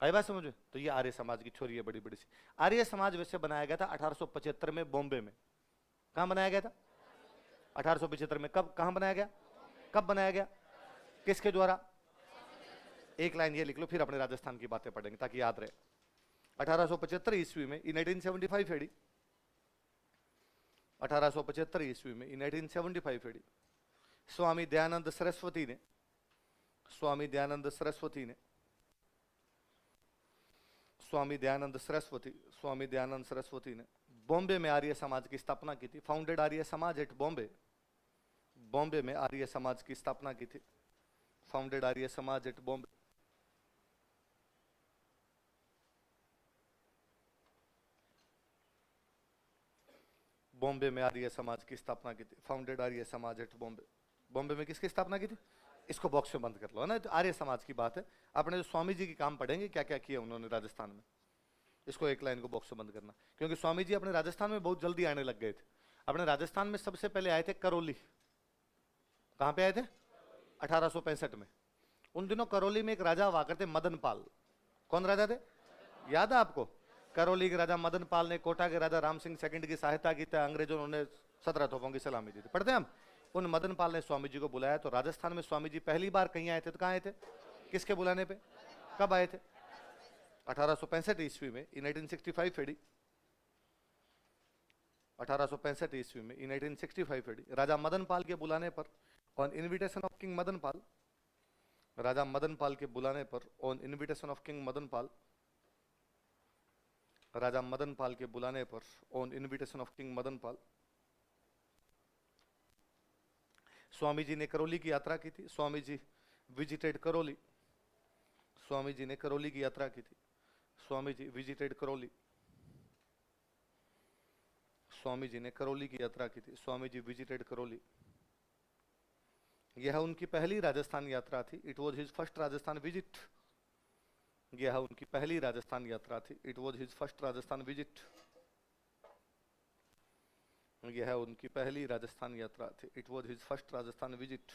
आई बात समझ? तो ये आर्य समाज की छोरी है बड़ी बड़ी सी। आर्य समाज वैसे बनाया गया था 1875 में बॉम्बे में। कहां बनाया गया था? 1875 में। कब, कहां बनाया गया? कब बनाया गया? किसके द्वारा? एक लाइन ये लिख लो, फिर अपने राजस्थान की बातें पढ़ेंगे ताकि याद रहे। 1875 ईस्वी में, इन 1875 एडी, 1875 ईस्वी में, इन 1875 एडी, स्वामी दयानंद सरस्वती ने, स्वामी दयानंद सरस्वती ने, स्वामी दयानंद सरस्वती, स्वामी दयानंद सरस्वती ने बॉम्बे में आर्य समाज की स्थापना की थी। Founded Arya Samaj eight Bombay. बॉम्बे में आर्य समाज की स्थापना की थी। Founded Arya Samaj eight Bombay. बॉम्बे में आर्य समाज की स्थापना की थी। Founded Arya Samaj eight Bombay. बॉम्बे में किसकी स्थापना की थी? इसको बॉक्स में बंद कर लो, है ना? तो आर्य समाज की बात है। अपने जो स्वामी जी की काम पढ़ेंगे क्या क्या किया उन्होंने राजस्थान में। इसको एक लाइन को बॉक्स में बंद करना, क्योंकि स्वामी जी अपने राजस्थान में बहुत जल्दी आने लग गए थे। अपने राजस्थान में सबसे पहले आए थे करौली। कहां पे आए थे? 1865 में। उन दिनों करौली में एक राजा हुआ करते, मदन पाल। कौन राजा थे? याद है आपको? करौली के राजा मदन पाल ने कोटा के राजा राम सिंह सेकंड की सहायता की थी, अंग्रेजों ने 17 तोपों की सलामी दी थी, पढ़ते हैं हम। उन मदन पाल ने स्वामी जी को बुलाया, तो राजस्थान में स्वामी जी पहली बार कहीं आए थे, तो कहां आए थे? किसके बुलाने पे? कब आए थे? 1865 ईस्वी में, इन 1865 एडी, 1865 ईस्वी में, इन 1865 एडी, राजा मदन पाल के बुलाने पर, on invitation of king Madan Pal, राजा मदन पाल के बुलाने पर, on invitation of king Madan Pal, राजा मदन पाल के बुलाने पर, on invitation of king Madan Pal, Swami ji ने करौली की यात्रा की थी। स्वामी जी विजिटेड करौली। स्वामी जी ने करौली की यात्रा की थी। स्वामी जी विजिटेड करौली। स्वामी जी ने करौली की यात्रा की थी। स्वामी जी विजिटेड करौली। यह उनकी पहली राजस्थान यात्रा थी। It was his first Rajasthan visit. यह उनकी पहली राजस्थान यात्रा थी। It was his first Rajasthan visit. यह उनकी पहली राजस्थान यात्रा थी। It was his first Rajasthan visit.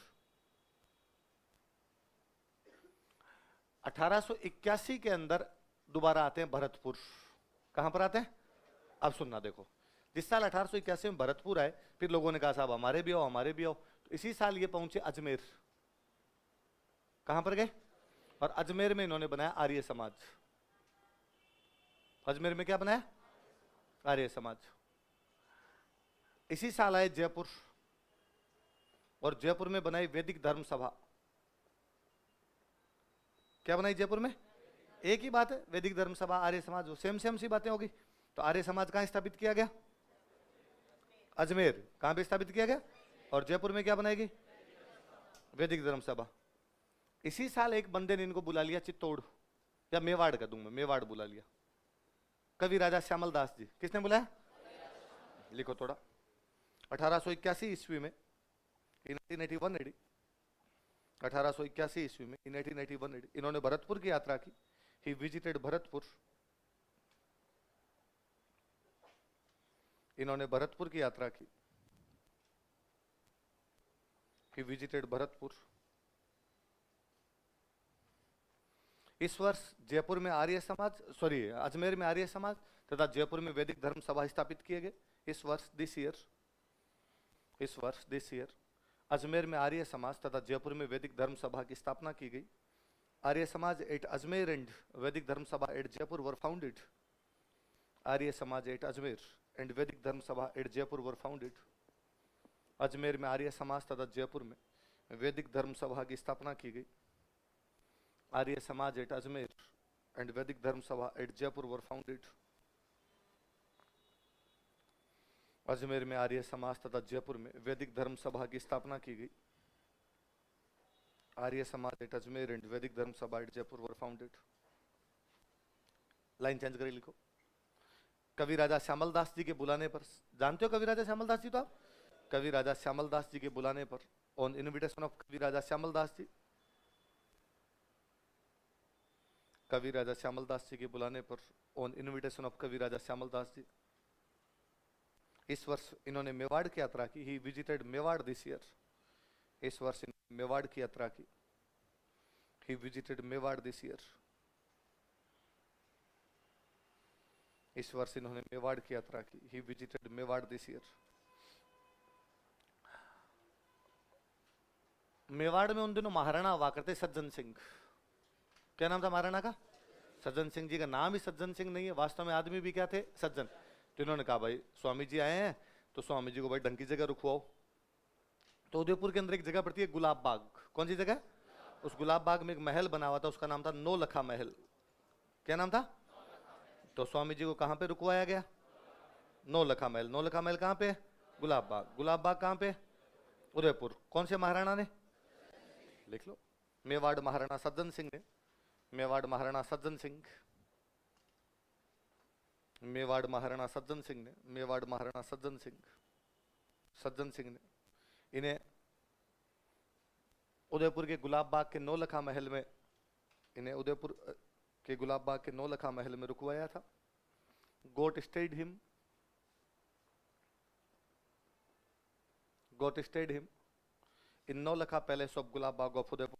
1881 के अंदर दोबारा आते हैं भरतपुर। कहां पर आते हैं? अब सुनना देखो, जिस साल 1881 में भरतपुर आए, फिर लोगों ने कहा साहब हमारे भी आओ, हमारे भी आओ। तो इसी साल ये पहुंचे अजमेर। कहां पर गए? और अजमेर में इन्होंने बनाया आर्य समाज। अजमेर में क्या बनाया? आर्य समाज। इसी साल आए जयपुर, और जयपुर में बनाई वैदिक धर्म सभा। क्या बनाई जयपुर में? एक ही बात है, वैदिक धर्म सभा, आर्य समाज, सेम सेम सी बातें होगी। तो आर्य समाज कहां स्थापित किया गया? अजमेर कहां पे स्थापित किया गया, और जयपुर में क्या बनाएगी, वैदिक धर्म सभा। इसी साल एक बंदे ने इनको बुला लिया चित्तौड़, या मेवाड़ का दूंगा, मेवाड़ बुला लिया, कवि राजा श्यामल दास जी। किसने बुलाया, लिखो थोड़ा। 1881 ईस्वी में, इन 1881 एडी, 1881 ईस्वी में, इन 1881 एडी, इन्होंने भरतपुर की यात्रा की। ही विजिटेड भरतपुर, इन्होंने भरतपुर की यात्रा की। He visited Bharatpur. इस वर्ष जयपुर में आर्य समाज, सॉरी अजमेर में आर्य समाज तथा जयपुर में वैदिक धर्म सभा स्थापित किए गए। इस वर्ष दिस ईयर अजमेर में आर्य समाज तथा जयपुर में वैदिक धर्म सभा की स्थापना की गई। आर्य समाज एट अजमेर एंड वैदिक धर्म सभा eight Jaipur were founded. Arya Samaj eight Ajmer and वैदिक धर्म सभा एट जयपुर वर फाउंडेड। अजमेर में आर्य समाज तथा जयपुर में वैदिक धर्म सभा की स्थापना की गई। आर्य समाज एट अजमेर एंड वैदिक धर्म सभा एट जयपुर वर फाउंडेड। अजमेर में आर्य समाज तथा जयपुर में वैदिक धर्म सभा की स्थापना की गई। आर्य समाज एट अजमेर एंड वैदिक धर्म सभा एट जयपुर वर फाउंडेड। लाइन चेंज करके लिखो। कवि राजा श्यामल दास जी के बुलाने पर, जानते हो कवि राजा श्यामल दास जी तो आप, कवि राजा श्यामल दास जी के बुलाने पर, ऑन इनविटेशन ऑफ कवि राजा श्यामल दास जी, कवि राजा श्यामल दास जी के बुलाने पर, ऑन इनविटेशन ऑफ कवि राजा श्यामल दास जी, इस वर्ष इन्होंने मेवाड़ की यात्रा की। He visited Mewar this year. इस वर्ष इन्होंने मेवाड़ की यात्रा की। He visited Mewar this year. इस वर्ष इन्होंने मेवाड़ की यात्रा की। He visited Mewar this year. Mewar में उन दिनों महाराणा हुआ करते सज्जन सिंह। क्या नाम था महाराणा का, सज्जन सिंह जी का नाम ही सज्जन सिंह नहीं है, वास्तव में आदमी भी क्या थे, सज्जन। तो इन्होंने कहा भाई स्वामी जी आए हैं तो स्वामी जी को भाई ढंग की जगह रुकवाओ। तो उदयपुर के अंदर एक जगह पड़ती है गुलाब बाग। कौन सी जगह, उस गुलाब बाग में एक महल बना हुआ था, उसका नाम था नौलखा महल। क्या नाम था, तो स्वामी जी को कहां पे रुकवाया गया, नौलखा महल। नौलखा महल कहां पे, गुलाब बाग। गुलाब बाग कहां पे, उदयपुर। कौन से महाराणा ने, लिख लो, मेवाड़ महाराणा सज्जन सिंह ने, मेवाड़ महाराणा सज्जन सिंह, मेवाड़ महाराणा सज्जन सिंह ने, मेवाड़ महाराणा सज्जन सिंह, सज्जन सिंह ने इन्हें उदयपुर के गुलाब बाग के नौलखा महल में, इन्हें उदयपुर के गुलाब बाग के नौलखा महल में रुकवाया था। Got stayed him in Naulakha palace of Gulab Bagh of Udaipur.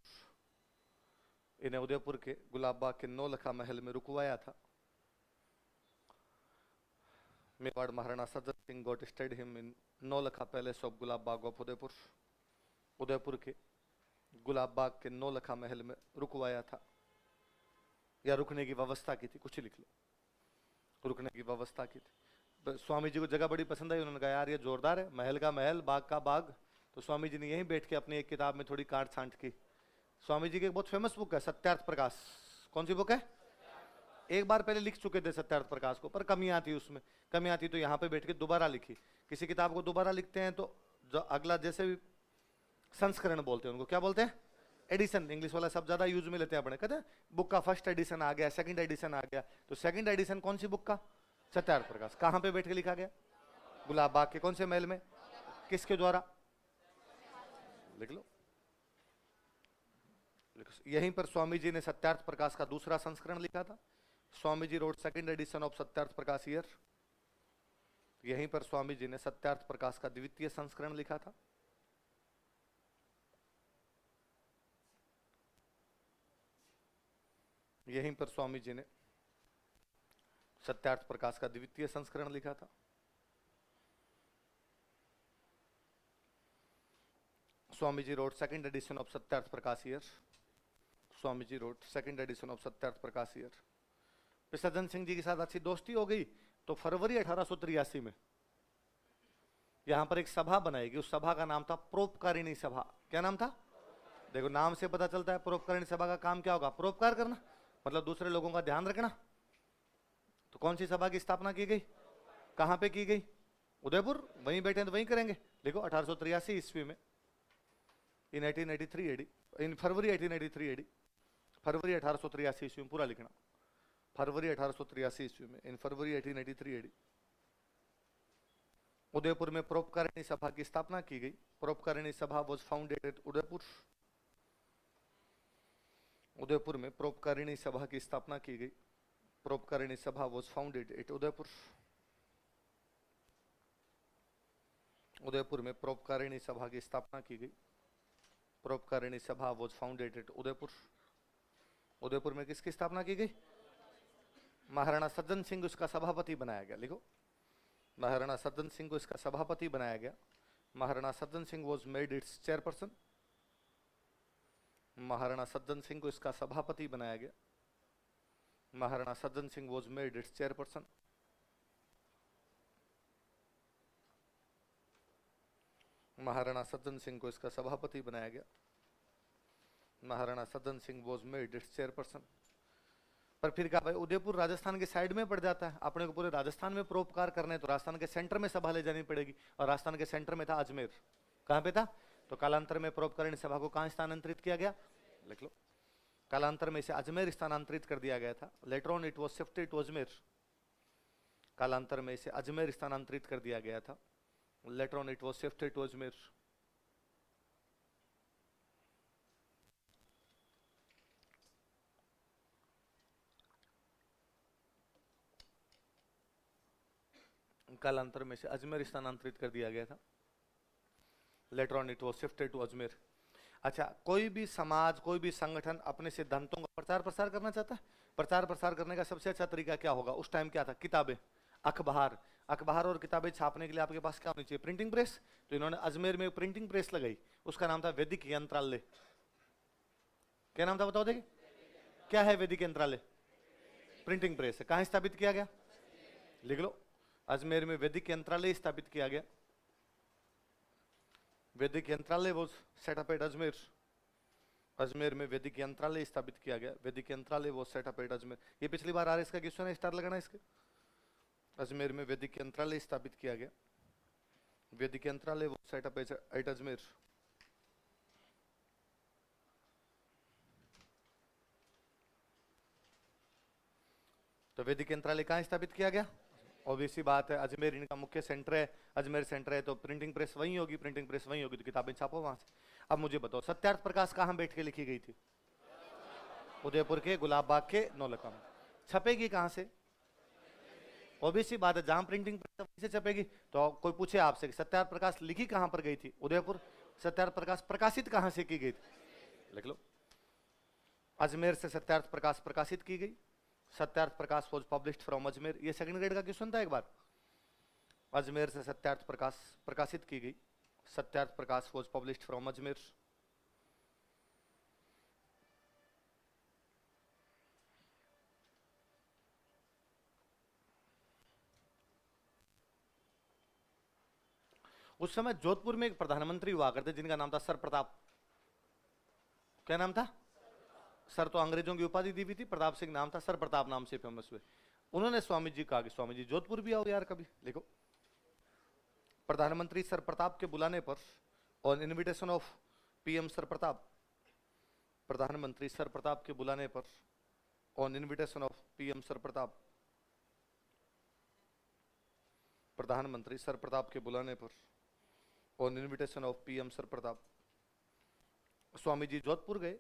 इन्हें उदयपुर के गुलाब बाग के नौलखा महल में रुकवाया था। Mewar Maharana Sajjan Singh got stayed him in Naulakha palace of Gulab Bagh of Udaipur. Udaipur के गुलाब बाग के नौलखा महल में रुकवाया था, या रुकने की व्यवस्था की थी, कुछ लिख लो, रुकने की व्यवस्था की थी। स्वामी जी को जगह बड़ी पसंद आई, उन्होंने कहा यार ये जोरदार है, महल का महल, बाग का बाग। तो स्वामी जी ने यहीं बैठ के अपनी एक किताब में थोड़ी काट छांट की। स्वामी जी की एक बहुत फेमस बुक है सत्यार्थ प्रकाश। कौन सी बुक है, एक बार पहले लिख चुके थे सत्यार्थ प्रकाश को, पर कमियां थी उसमें, कमियां थी तो यहाँ पे बैठ के दोबारा लिखी। किसी किताब को दोबारा लिखते हैं तो जो अगला, जैसे भी संस्करण बोलते हैं उनको क्या बोलते हैं, एडिशन। इंग्लिश वाला सब ज्यादा यूज में लेते हैं अपने, कहते हैं बुक का फर्स्ट एडिशन आ गया, सेकंड एडिशन आ गया। तो सेकंड एडिशन कौन सी बुक का, सत्यार्थ प्रकाश। कहां पे बैठ के लिखा गया, गुलाब बाग के कौन से महल में, किसके द्वारा, लिख लो। यहीं पर स्वामी जी ने सत्यार्थ प्रकाश का दूसरा संस्करण लिखा था। Swami ji wrote second edition of Satyarth Prakash year. यहीं पर स्वामी जी ने सत्यार्थ प्रकाश का द्वितीय संस्करण लिखा था। यहीं पर स्वामी जी ने सत्यार्थ प्रकाश का द्वितीय संस्करण लिखा था। Swami ji wrote second edition of Satyarth Prakash year. Swami ji wrote second edition of Satyarth Prakash year. Sajjan Singh जी के साथ अच्छी दोस्ती हो गई तो फरवरी 1883 में यहां पर एक सभा बनाएगी। उस सभा का नाम था परोपकारिणी सभा। क्या नाम था, देखो नाम से पता चलता है परोपकारिणी सभा का काम क्या होगा, परोपकार करना, मतलब दूसरे लोगों का ध्यान रखना। तो कौन सी सभा की स्थापना की गई, कहां पे की गई, उदयपुर, वहीं बैठे हैं तो वहीं करेंगे। देखो 1883 ईस्वी में, इन 1883 एडी, इन फरवरी 1883 एडी, फरवरी 1883 ईस्वी में, पूरा लिखना, फरवरी 1883 ईस्वी में, इन फरवरी 1883 एडी उदयपुर में परोपकारिणी सभा की स्थापना की गई। Paropkarini Sabha was founded at Udaipur. Udaipur में परोपकारिणी सभा की स्थापना की गई। Paropkarini Sabha was founded at Udaipur. Udaipur में परोपकारिणी सभा की स्थापना की गई। Paropkarini Sabha was founded at Udaipur. Udaipur में किसकी स्थापना की गई? महाराणा सज्जन सिंह उसका सभापति बनाया गया। लिखो, महाराणा सज्जन सिंह को इसका सभापति बनाया गया। Maharana Sajjan Singh was made it's chairperson. Maharana Sajjan Singh को इसका सभापति बनाया गया। Maharana Sajjan Singh was made it's chairperson. Maharana Sajjan Singh को इसका सभापति बनाया गया। Maharana Sajjan Singh was made it's chairperson. पर फिर क्या भाई, उदयपुर राजस्थान के साइड में पड़ जाता है, अपने को पूरे राजस्थान में परोपकार करने, तो राजस्थान के सेंटर में सभा ले जानी पड़ेगी, और राजस्थान के सेंटर में था अजमेर। कहां पे था? तो कालांतर में परोपकारिणी सभा को कहां स्थानांतरित किया गया? लिख लो, कालांतर में इसे अजमेर स्थानांतरित कर दिया गया था। Later on it was shifted to Ajmer. कालांतर में इसे अजमेर स्थानांतरित कर दिया गया था। Later on it was shifted to Ajmer. कालांतर में से अजमेर स्थानांतरित कर दिया गया था। Later on it was shifted to Ajmer. अच्छा, कोई भी समाज, कोई भी संगठन अपने सिद्धांतों का प्रचार प्रसार करना चाहता है, प्रचार प्रसार करने का सबसे अच्छा तरीका क्या होगा? उस टाइम क्या था? किताबें, अखबार। अखबार और किताबें छापने के लिए आपके पास क्या होनी चाहिए? Printing press. तो इन्होंने अजमेर में प्रिंटिंग प्रेस लगाई, उसका नाम था वैदिक यंत्रालय। क्या नाम था बताओ? देखिए, क्या है वैदिक यंत्रालय? प्रिंटिंग प्रेस है। कहां स्थापित किया गया? लिख लो, अजमेर में वैदिक यंत्रालय स्थापित किया गया। वैदिक यंत्रालय वो सेटअप एट अजमेर। अजमेर में वैदिक यंत्रालय स्थापित किया गया। वैदिक यंत्रालय वो सेटअप एट अजमेर। ये पिछली बार आ रहा है, इसका क्वेश्चन है, स्टार लगाना इसके। अजमेर में वैदिक यंत्रालय स्थापित किया गया। वैदिक यंत्रालय वो सेटअप एट अजमेर। तो वैदिक यंत्रालय कहां स्थापित किया गया? ऑब्वियसली बात है, अजमेर इनका मुख्य सेंटर है। अजमेर सेंटर है तो प्रिंटिंग प्रेस वहीं होगी, प्रिंटिंग प्रेस वहीं होगी, तो किताबें छापो वहां से। अब मुझे बताओ, सत्यार्थ प्रकाश कहां बैठ के लिखी गई थी? उदयपुर के गुलाब बाग के नौलखा में। छपेगी कहां से? ऑब्वियसली बात है, जहां प्रिंटिंग प्रेस वहीं से छपेगी। तो कोई पूछे आपसे सत्यार्थ प्रकाश लिखी कहां पर गई थी? उदयपुर। सत्यार्थ प्रकाश प्रकाशित कहां से की गई थी? लिख लो, अजमेर से सत्यार्थ प्रकाश प्रकाशित की गई। Satyarth Prakash was published from Ajmer. ये सेकंड ग्रेड का क्वेश्चन था एक बार। अजमेर से सत्यार्थ प्रकाश प्रकाशित की गई। Satyarth Prakash was published from Ajmer. उस समय जोधपुर में एक प्रधानमंत्री हुआ करते जिनका नाम था सर प्रताप। क्या नाम था? सर तो अंग्रेजों की उपाधि दी हुई थी, प्रताप सिंह नाम था, सर प्रताप नाम से फेमस हुए। उन्होंने स्वामी जी कहा कि स्वामी जी जोधपुर भी आओ यार कभी। लिखो, प्रधानमंत्री सर प्रताप के बुलाने पर, on invitation of PM sir Pratap, प्रधानमंत्री सर प्रताप के बुलाने पर, on invitation of PM sir Pratap, प्रधानमंत्री सर प्रताप के बुलाने पर, on invitation of PM sir Pratap, Swami ji Jodhpur गए।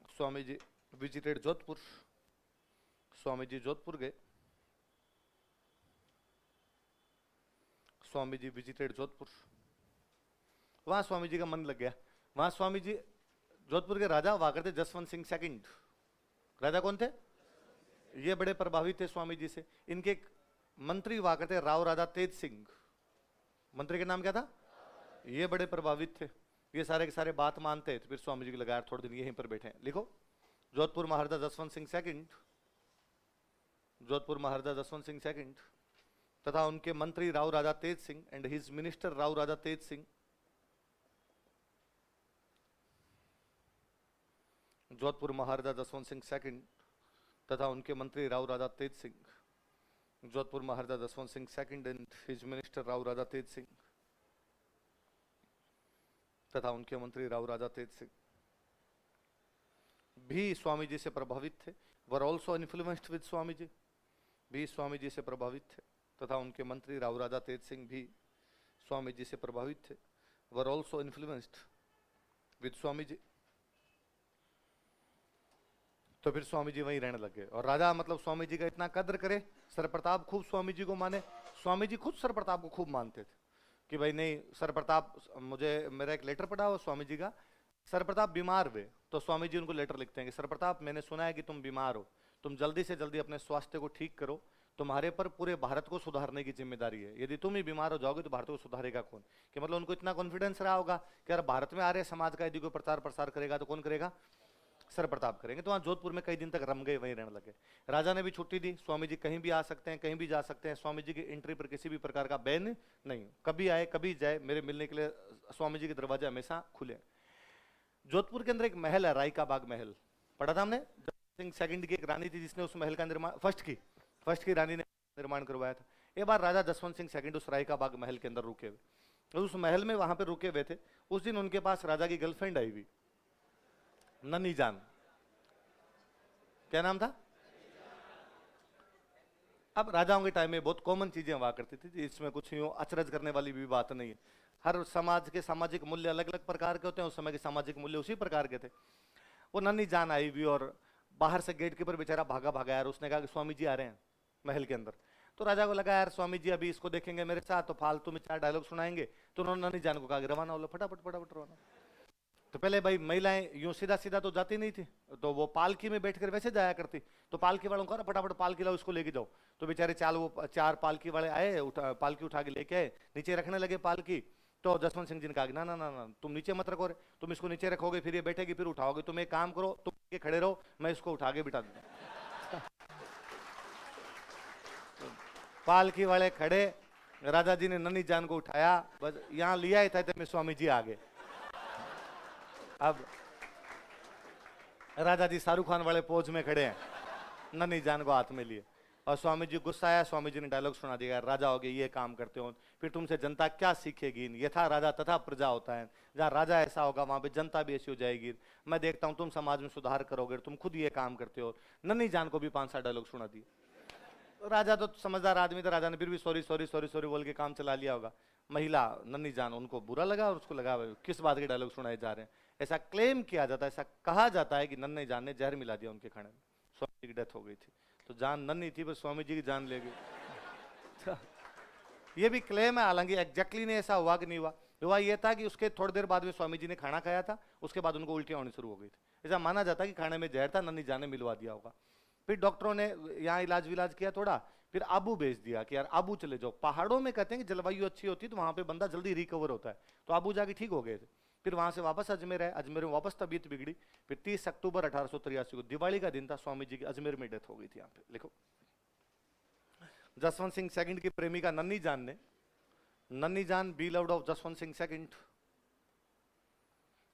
स्वामी जी विजिटेड जोधपुर। स्वामी जी जोधपुर गए। स्वामी जी विजिटेड जोधपुर। वहां स्वामी जी का मन लग गया। वहां स्वामी जी जोधपुर के राजा हुआ करते जसवंत सिंह सेकंड। राजा कौन थे? ये बड़े प्रभावित थे स्वामी जी से। इनके एक मंत्री हुआ करते राव राजा तेज सिंह। मंत्री का नाम क्या था? ये बड़े प्रभावित थे, ये सारे के सारे बात मानते हैं। तो फिर स्वामी जी को लगाया थोड़े दिन यहीं पर बैठे हैं। लिखो, जोधपुर महाराजा जसवंत सिंह सेकंड, जोधपुर महाराजा जसवंत सिंह सेकंड तथा उनके मंत्री Rao Raja Tej Singh and his minister Rao Raja Tej Singh. Jodhpur Maharaja Jaswant Singh second तथा उनके मंत्री Rao Raja Tej Singh Jodhpur Maharaja Jaswant Singh second and his minister Rao Raja Tej Singh तथा उनके मंत्री राव राजा तेज सिंह भी स्वामी जी से प्रभावित थे, were also influenced with Swami ji, भी स्वामी जी से प्रभावित थे तथा उनके मंत्री राव राजा तेज सिंह भी स्वामी जी से प्रभावित थे, were also influenced with Swami ji. तो फिर स्वामी जी वहीं रहने लगे और राजा मतलब स्वामी जी का इतना कद्र करे, सर प्रताप खूब स्वामी जी को माने, स्वामी जी खुद सर प्रताप को खूब मानते थे कि भाई नहीं सर प्रताप, मुझे मेरा एक लेटर पड़ा हुआ स्वामी जी का, सर प्रताप बीमार हुए तो स्वामी जी उनको लेटर लिखते हैं कि सर प्रताप मैंने सुना है कि तुम बीमार हो, तुम जल्दी से जल्दी अपने स्वास्थ्य को ठीक करो, तुम्हारे पर पूरे भारत को सुधारने की जिम्मेदारी है, यदि तुम ही बीमार हो जाओगे तो भारत को सुधारेगा कौन। कि मतलब उनको इतना कॉन्फिडेंस रहा होगा कि यार भारत में आर्य समाज का यदि कोई प्रचार प्रसार करेगा तो कौन करेगा, सर प्रताप करेंगे। तो वहां जोधपुर में कई दिन तक रम गए, वहीं रहने लगे। राजा ने भी छुट्टी दी, स्वामी जी कहीं भी आ सकते हैं, कहीं भी जा सकते हैं, स्वामी जी की एंट्री पर किसी भी प्रकार का बैन नहीं, कभी आए कभी जाए, मेरे मिलने के लिए स्वामी जी के दरवाजे हमेशा खुले। जोधपुर के अंदर एक महल है, राय का बाग महल, पढ़ा था हमने, सिंह सेकंड की एक रानी थी जिसने उस महल का निर्माण, फर्स्ट की रानी ने निर्माण करवाया था। एक बार राजा जसवंत सिंह सेकंड उस राय का बाग महल के अंदर रुके हुए, तो उस महल में वहां पे रुके हुए थे, उस दिन उनके पास राजा की गर्लफ्रेंड आई हुई, नन्ही जान, क्या नाम था। अब राजाओं के टाइम में बहुत कॉमन चीजें हुआ करती थी, इसमें कुछ यूं अचरज करने वाली भी बात नहीं है, हर समाज के सामाजिक मूल्य अलग अलग प्रकार के होते हैं, उस समय के सामाजिक मूल्य उसी प्रकार के थे। वो नन्ही जान आई हुई और बाहर से गेट कीपर बेचारा भागा भागा यार, उसने कहा कि स्वामी जी आ रहे हैं महल के अंदर। तो राजा को लगा यार स्वामी जी अभी इसको देखेंगे मेरे साथ तो फालतू में 4 डायलॉग सुनाएंगे, तो उन्होंने नन्ही जान को कहा कि रवाना हो, फटाफट फटाफट रवाना। तो पहले भाई महिलाएं यूं सीधा सीधा तो जाती नहीं थी, तो वो पालकी में बैठकर वैसे जाया करती, तो पालकी वालों को फटाफट पालकी लाओ उसको लेके जाओ। तो बेचारे चार पालकी वाले आए, पालकी उठा के लेके आए, नीचे रखने लगे पालकी। तो जसवंत सिंह जी ने कहा ना ना ना ना तुम नीचे मत रखो रे, तुम इसको नीचे रखोगे फिर ये बैठेगी फिर उठाओगे, तुम एक काम करो तुम के खड़े रहो, मैं इसको उठा के बिठा दूंगा। पालकी वाले खड़े, राजा जी ने नन्ही जान को उठाया, बस यहाँ लिया ही था तो स्वामी जी आ गए। अब राजा जी शाहरुख खान वाले पोज में खड़े हैं, नन्ही जान को हाथ में लिए, और स्वामी जी गुस्सा आया, स्वामी जी ने डायलॉग सुना दिया, राजा हो गए ये काम करते हो, फिर तुमसे जनता क्या सीखेगी, यथा राजा तथा प्रजा होता है, जहाँ राजा ऐसा होगा वहां पे जनता भी ऐसी हो जाएगी, मैं देखता हूँ तुम समाज में सुधार करोगे, तुम खुद ये काम करते हो। नन्ही जान को भी 5-7 डायलॉग सुना दिए। राजा तो समझदार आदमी था, राजा ने फिर भी सॉरी सॉरी सॉरी सॉरी बोल के काम चला लिया होगा। महिला नन्ही जान, उनको बुरा लगा और उसको लगा किस बात के डायलॉग सुनाए जा रहे हैं, ऐसा क्लेम किया जाता है, ऐसा कहा जाता है कि नन्ही जान ने जहर मिला दिया उनके खाने में, स्वामी जी की डेथ हो गई थी। तो जान नन्ही थी पर स्वामी जी की जान ले गई। ये भी क्लेम है, हालांकि एग्जैक्टली नहीं ऐसा हुआ कि नहीं हुआ। हुआ ये था कि उसके थोड़ी देर बाद में स्वामी जी ने खाना खाया था, उसके बाद उनको उल्टियां होनी शुरू हो गई थी, ऐसा माना जाता है कि खाने में जहर था, नन्ही जान ने मिलवा दिया होगा। फिर डॉक्टरों ने यहाँ इलाज विलाज किया थोड़ा, फिर आबू भेज दिया कि यार आबू चले जाओ, पहाड़ों में कहते हैं कि जलवायु अच्छी होती है तो वहां पे बंदा जल्दी रिकवर होता है, तो आबू जाके ठीक हो गए थे। फिर वहां से वापस अजमेर है, अजमेर में वापस तबीयत बिगड़ी, फिर 30 अक्टूबर 1883 को दिवाली का दिन था, स्वामी जी की अजमेर में डेथ हो गई थी। यहाँ पे लिखो, जसवंत सिंह सेकंड की प्रेमिका नन्ही जान ने, नन्ही जान be loved of Jaswant Singh second,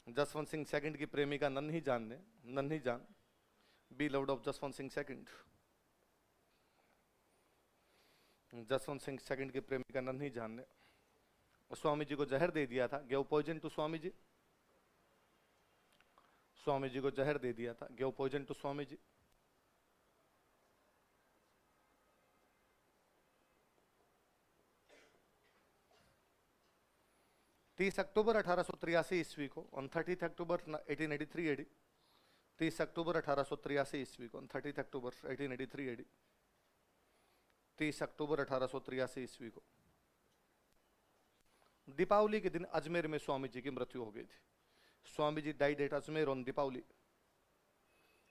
Jaswant Singh second की प्रेमिका नन्ही जान ने, नन्ही जान be loved of Jaswant Singh second, Jaswant Singh second की प्रेमिका नन्ही जान ने स्वामी जी को जहर दे दिया था, give poison to Swami ji, Swami ji को जहर दे दिया था, give poison to Swami ji. तीस अक्टूबर 1883 ईस्वी को, ऑन 30 अक्टूबर 1883 एडी, 30 अक्टूबर 1883 ईस्वी को, 30 अक्टूबर 1883 एडी, 30 अक्टूबर 1883 ईस्वी को दीपावली के दिन अजमेर में स्वामी जी की मृत्यु हो गई थी। Swami ji died at Ajmer on Deepawali,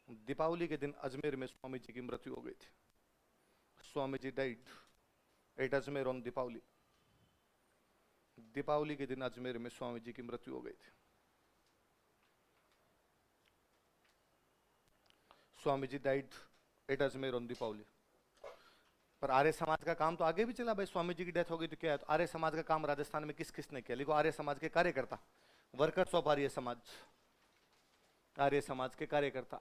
Deepawali के दिन अजमेर में स्वामी जी की मृत्यु हो गई थी। Swami ji died at Ajmer on Deepawali, Deepawali के दिन अजमेर में स्वामी जी की मृत्यु हो गई थी। Swami ji died at Ajmer on Deepawali. पर आर्य समाज का काम तो आगे भी चला भाई, स्वामी जी की डेथ हो गई तो क्या है, तो आर्य समाज का काम राजस्थान में किस किसने किया, लिखो आर्य समाज के कार्यकर्ता, वर्कर्स ऑफ आर्य समाज, आर्य समाज के कार्यकर्ता।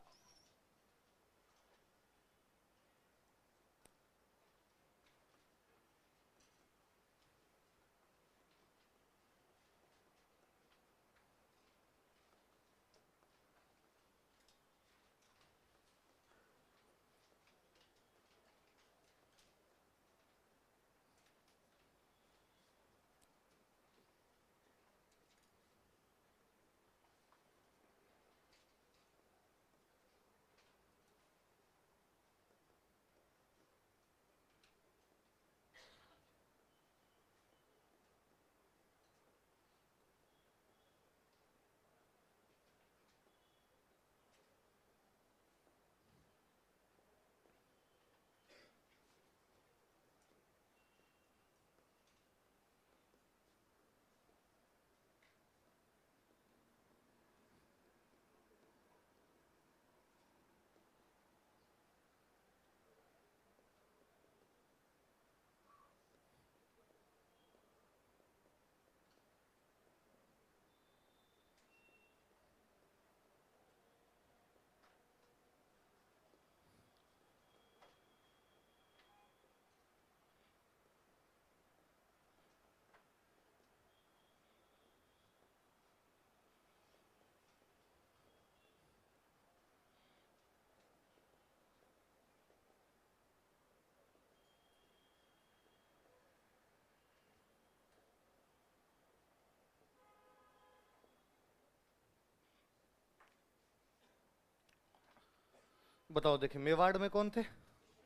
बताओ देखिए, मेवाड़ में कौन थे?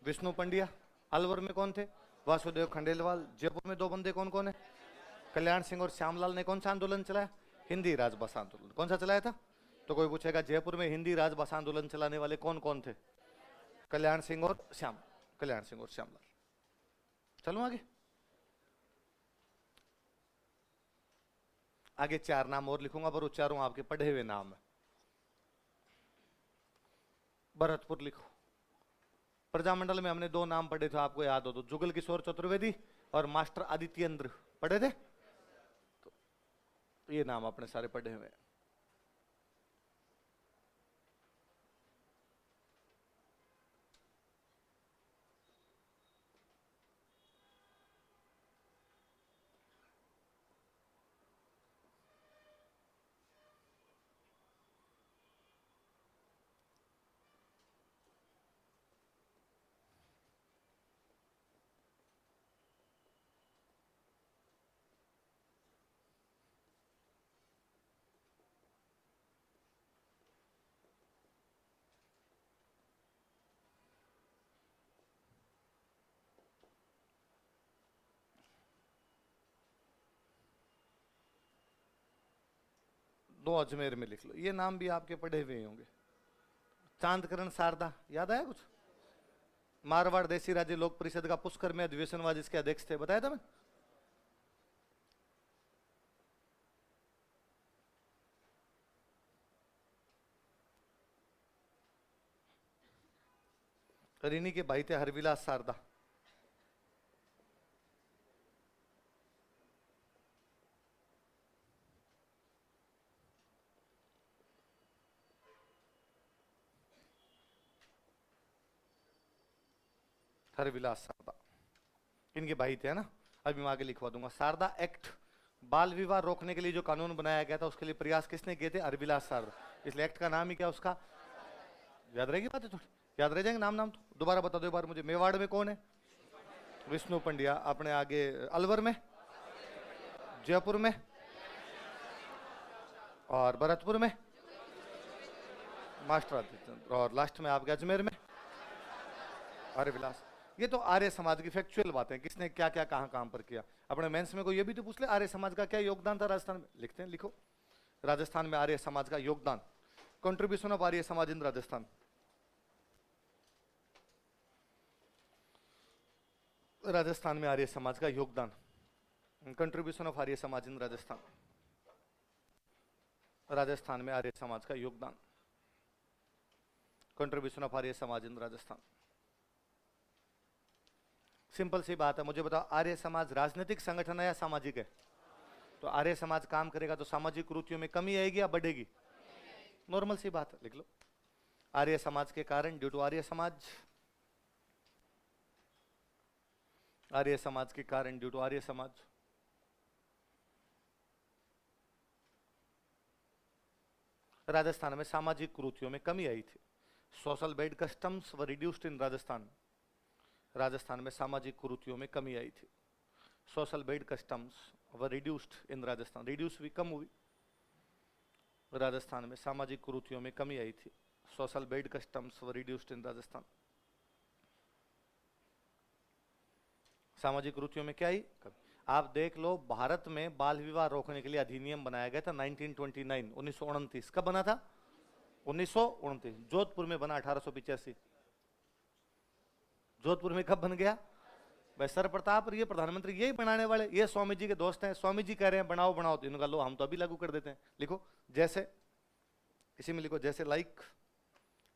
विष्णु पंड्या। अलवर में कौन थे? वासुदेव खंडेलवाल। जयपुर में दो बंदे कौन कौन है? कल्याण सिंह और श्यामलाल ने कौन सा आंदोलन चलाया? हिंदी राजभाषा आंदोलन। कौन सा चलाया था? तो कोई पूछेगा जयपुर में हिंदी राजभाषा आंदोलन चलाने वाले कौन कौन थे? कल्याण सिंह और श्यामलाल। चलो आगे। आगे चार नाम और लिखूंगा, पर वो चारों आपके पढ़े हुए नाम है। भरतपुर लिखो। प्रजामंडल में हमने दो नाम पढ़े थे, आपको याद हो तो, जुगल किशोर चतुर्वेदी और मास्टर आदित्येंद्र। पढ़े थे? तो ये नाम अपने सारे पढ़े हुए हैं। दो अजमेर में लिख लो, ये नाम भी आपके पढ़े हुए होंगे। चांदकरण शारदा, याद आया कुछ? मारवाड़ देसी राज्य लोक परिषद का पुष्कर में अधिवेशनवाद इसके अध्यक्ष थे, बताया था मैं। ऋणी के भाई थे हरविलास शारदा। हरविलास शारदा इनके भाई थे, है ना। अभी मैं आगे लिखवा दूंगा। शारदा एक्ट, बाल विवाह रोकने के लिए जो कानून बनाया गया था, उसके लिए प्रयास किसने किए थे? हरविलास शारदा। इसलिए एक्ट का नाम ही क्या उसका? याद रहेगी बातें थोड़ी, याद रह जाएंगे नाम तो। दोबारा बता दो एक बार मुझे। मेवाड़ में कौन है? विष्णु पंड्या। अपने आगे अलवर में, जयपुर में, और भरतपुर में मास्टर आदित्येंद्र, और लास्ट में आपके अजमेर में हरविलास। ये तो आर्य समाज की फैक्चुअल बातें, किसने क्या क्या कहां काम पर किया। अपने मेंस में कोई ये भी तो पूछ ले, आर्य समाज का क्या योगदान था राजस्थान में? लिखते हैं, लिखो। राजस्थान में आर्य समाज का योगदान, कंट्रीब्यूशन ऑफ आर्य समाज इन राजस्थान। राजस्थान में आर्य समाज का योगदान, कंट्रीब्यूशन ऑफ आर्य समाज इन राजस्थान। राजस्थान में आर्य समाज का योगदान, contribution of Arya Samaj in Rajasthan. Simple सी बात है, मुझे बताओ, आर्य समाज राजनीतिक संगठन है या सामाजिक है? तो आर्य समाज काम करेगा तो सामाजिक कुरीतियों में कमी आएगी या बढ़ेगी? नॉर्मल सी बात है, लिख लो। आर्य समाज के कारण, ड्यू टू आर्य समाज, आर्य समाज के कारण, ड्यू टू आर्य समाज, राजस्थान में सामाजिक कुरीतियों में कमी आई थी। सोशल बेड कस्टम्स व रिड्यूस्ड इन राजस्थान। राजस्थान में सामाजिक कुरीतियों में कमी आई थी। सोशल बेड कस्टम्स व रिड्यूस्ड इन राजस्थान, रिड्यूस भी कम हुई। राजस्थान में सामाजिक कुरीतियों में कमी आई थी। सोशल बेड कस्टम्स व रिड्यूस्ड इन राजस्थान। सामाजिक कुरीतियों में क्या आई? आप देख लो, भारत में बाल विवाह रोकने के लिए अधिनियम बनाया गया था 1929, 1929। कब बना था? 1929। जोधपुर में बना 1885। जोधपुर में कब बन गया? भाई सर प्रताप और ये प्रधानमंत्री यही बनाने वाले, ये स्वामी जी के दोस्त हैं। स्वामी जी कह रहे हैं बनाओ बनाओ, तो इनका लो हम तो अभी लागू कर देते हैं। लिखो जैसे, इसी में लिखो जैसे, लाइक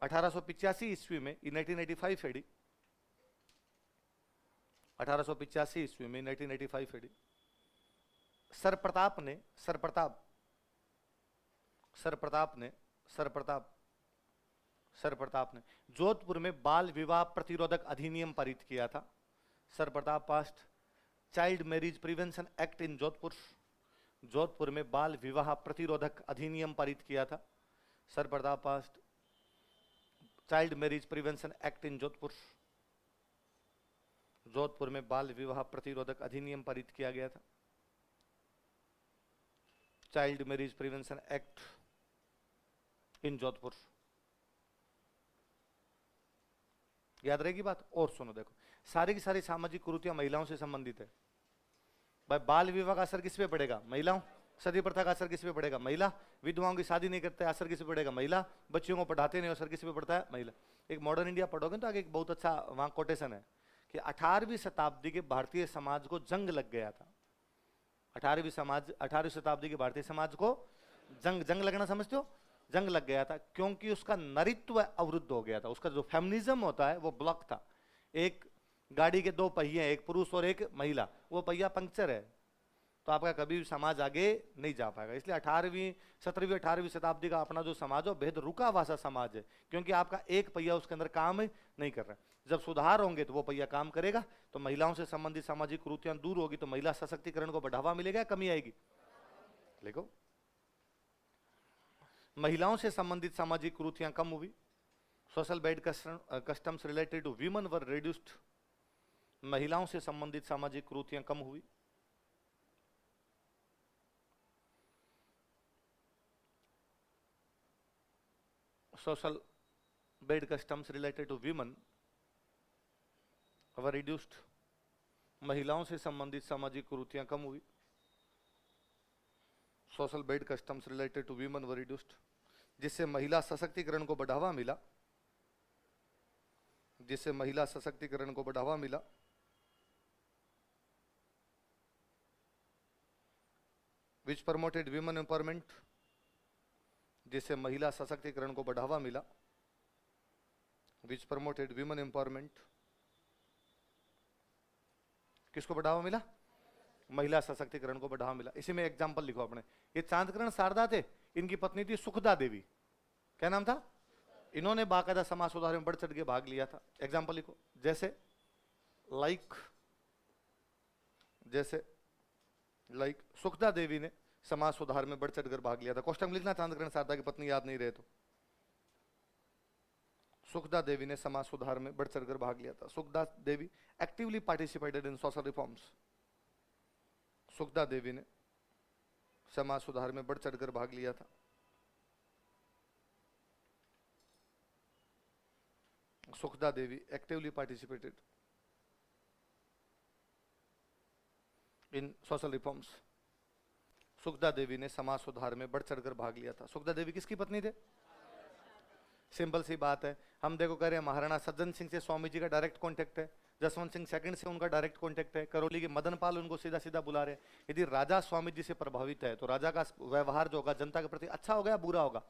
1885 ईस्वी में, 1985 एडी, 1885 ईस्वी में, 1985 एडी, सर प्रताप ने जोधपुर में बाल विवाह प्रतिरोधक अधिनियम पारित किया था। Sir Pratap past child marriage prevention act in Jodhpur. Jodhpur में बाल विवाह प्रतिरोधक अधिनियम पारित किया था। Sir Pratap past child marriage prevention act in Jodhpur. Jodhpur में बाल विवाह प्रतिरोधक अधिनियम पारित किया गया था। Child marriage prevention act in Jodhpur. याद रहेगी बात। और सुनो देखो, सारी की सारी सामाजिक कुरीतियां महिलाओं से संबंधित है। भाई बाल विवाह का असर किस पे पड़ेगा? महिलाओं। सती प्रथा का असर किस पे पड़ेगा? महिला। विधवाओं की शादी नहीं करते, असर किस पे पड़ेगा? महिला। बच्चियों को पढ़ाते नहीं, असर किस पे पड़ता है? महिला। एक मॉडर्न इंडिया पढ़ोगे तो आगे एक बहुत अच्छा वहां कोटेशन है कि 18वीं शताब्दी के भारतीय समाज को जंग लग गया था। 18वीं शताब्दी के भारतीय समाज को जंग लगना समझते हो? जंग लग गया था क्योंकि उसका नरित्व अवरुद्ध हो गया था। उसका जो फेमिनिज्म होता है वो ब्लॉक था। एक गाड़ी के दो पहिए, एक पुरुष और एक महिला, वो पहिया पंक्चर है तो आपका कभी भी समाज आगे नहीं जा पाएगा। इसलिए 17वीं 18वीं शताब्दी का अपना जो समाज है भेद रुका हुआ सा समाज है, क्योंकि आपका एक पहिया उसके अंदर काम नहीं कर रहा। जब सुधार होंगे तो वो पहिया काम करेगा, तो महिलाओं से संबंधित सामाजिक कुरीतियां दूर होगी, तो महिला सशक्तिकरण को बढ़ावा मिलेगा, कमी आएगी? देखो, महिलाओं से संबंधित सामाजिक कुरीतियां कम हुई। Social bad customs related to women were reduced. महिलाओं से संबंधित सामाजिक कुरीतियां कम हुई। Social bad customs related to women were reduced. महिलाओं से संबंधित सामाजिक कुरीतियां कम हुई। Social bad customs related to women were reduced, जिससे महिला सशक्तिकरण को बढ़ावा मिला। जिससे महिला सशक्तिकरण को बढ़ावा मिला। विच प्रमोटेड वीमेन एम्पावरमेंट, जिससे महिला सशक्तिकरण को बढ़ावा मिला। विच प्रमोटेड वीमेन एम्पावरमेंट, किसको बढ़ावा मिला? महिला सशक्तिकरण को बढ़ावा मिला। इसी में एग्जांपल लिखो अपने। ये चांदकरण शारदा थे, इनकी पत्नी थी सुखदा देवी। क्या नाम था? इन्होंने बाकायदा समाज सुधार में बढ़ चढ़ के भाग लिया था। एग्जांपल लिखो, जैसे लाइक सुखदा देवी ने समाज सुधार में बढ़ चढ़ कर भाग लिया था। कोष्टक में लिखना चांदकरण शारदा की पत्नी, याद नहीं रहे तो। सुखदा देवी ने समाज सुधार में बढ़ चढ़ कर भाग लिया था। Sukhda Devi actively participated in social reforms. Sukhda Devi ने समाज सुधार में बढ़ चढ़ कर भाग लिया था। Sukhda Devi actively participated in social reforms. Sukhda Devi ने समाज सुधार में बढ़ चढ़कर भाग लिया था। सुखदा देवी किसकी पत्नी थे? सिंपल सी बात है। हम देखो कह रहे हैं महाराणा सज्जन सिंह से स्वामी जी का डायरेक्ट कांटेक्ट है, जसवंत सिंह सेकंड से उनका डायरेक्ट कांटेक्ट है, करौली के मदन पाल उनको सीधा सीधा बुला रहे हैं। यदि राजा स्वामी जी से प्रभावित है तो राजा का व्यवहार जो होगा जनता के प्रति अच्छा होगा या बुरा होगा?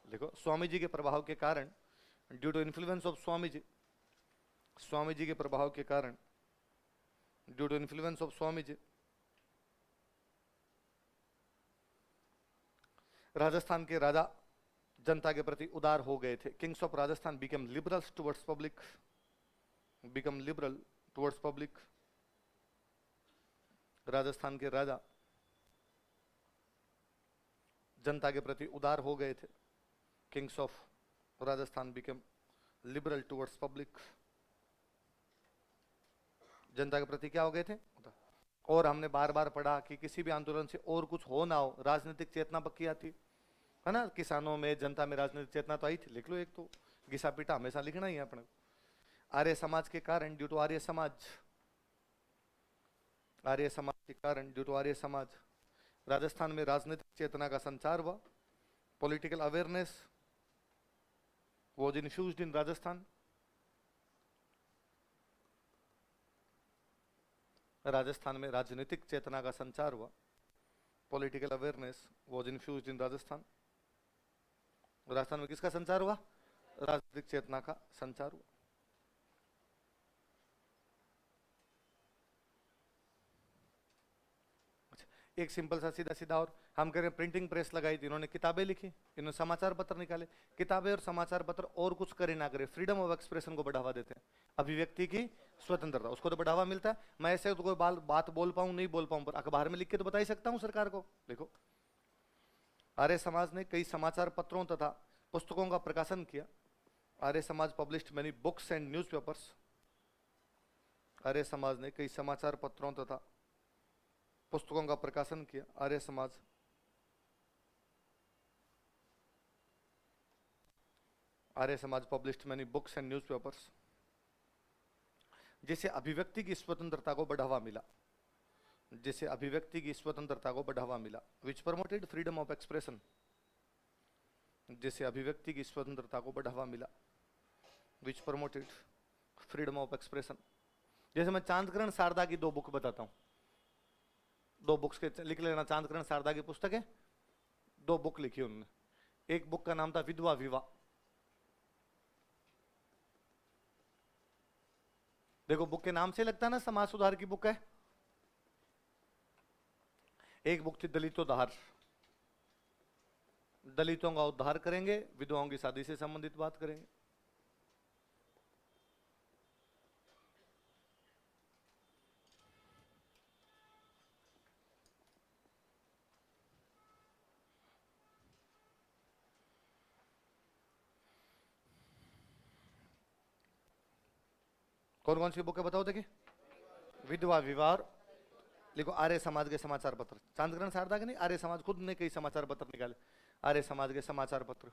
देखो, स्वामी जी के प्रभाव के कारण, due to influence of Swami ji, Swami ji के प्रभाव के कारण, due to influence of Swami ji, Rajasthan के राजा जनता के प्रति उदार हो गए थे। Kings of Rajasthan become liberals towards public, become liberal towards public. Rajasthan के राजा जनता के प्रति उदार हो गए थे। Kings of Rajasthan become liberal towards public. जनता के प्रति क्या हो गए थे? और हमने बार बार पढ़ा कि किसी भी आंदोलन से और कुछ हो ना हो, राजनीतिक चेतना पक्की आती है ना। किसानों में, जनता में राजनीतिक चेतना तो आई थी। लिख लो एक तो, घिसा पीटा हमेशा लिखना ही है अपने। आर्य समाज के कारण, ड्यू टू आर्य समाज, आर्य समाज के कारण, ड्यू टू आर्य समाज, राजस्थान में राजनीतिक चेतना का संचार हुआ। पॉलिटिकल अवेयरनेस वॉज इन्फ्यूज्ड इन राजस्थान। राजस्थान में राजनीतिक चेतना का संचार हुआ। पॉलिटिकल अवेयरनेस वॉज इन्फ्यूज्ड इन राजस्थान। राजस्थान में किसका संचार हुआ? राजनीतिक चेतना का संचार हुआ। एक सिंपल सा सीधा सीधा, और हम कह रहे हैं प्रिंटिंग प्रेस लगाई थी, इन्होंने किताबें लिखी, इन्होंने समाचार पत्र निकाले। किताबें और समाचार पत्र और कुछ करे ना करे, फ्रीडम ऑफ एक्सप्रेशन को बढ़ावा देते हैं। अभिव्यक्ति की स्वतंत्रता, उसको तो बढ़ावा मिलता है। मैं ऐसे तो कोई बात बोल पाऊं नहीं बोल पाऊं, पर अखबार में लिख के तो बता ही सकता हूं सरकार को। देखो, आर्य समाज ने कई समाचार पत्रों तथा पुस्तकों का प्रकाशन किया। Arya Samaj published many books and newspapers. Arya Samaj ने कई समाचार पत्रों तथा पुस्तकों का प्रकाशन किया। आर्य समाज, आर्य Samaj published many books and newspapers. जिसे अभिव्यक्ति की स्वतंत्रता को बढ़ावा मिला, जिसे अभिव्यक्ति की स्वतंत्रता को बढ़ावा मिला, विच प्रमोटेड फ्रीडम ऑफ एक्सप्रेशन, जिसे अभिव्यक्ति की स्वतंत्रता को बढ़ावा मिला, विच प्रमोटेड फ्रीडम ऑफ एक्सप्रेशन। जैसे मैं चांदकरण शारदा की 2 बुक बताता हूं, 2 बुक्स के लिख लेना, चांदकरण शारदा की पुस्तक है, 2 बुक लिखी उन्होंने। एक बुक का नाम था विधवा विवाह, देखो बुक के नाम से लगता है ना समाज सुधार की बुक है। एक बुक थी दलितोद्धार, दलितों का उद्धार करेंगे, विधवाओं की शादी से संबंधित बात करेंगे। कौन कौन सी बुक है बताओ, देखिए विधवा विवाह, लिखो आर्य समाज के समाचार पत्र, चांदकरण शारदा के नहीं, आर्य समाज खुद ने कई समाचार पत्र निकाले, आर्य समाज के समाचार पत्र।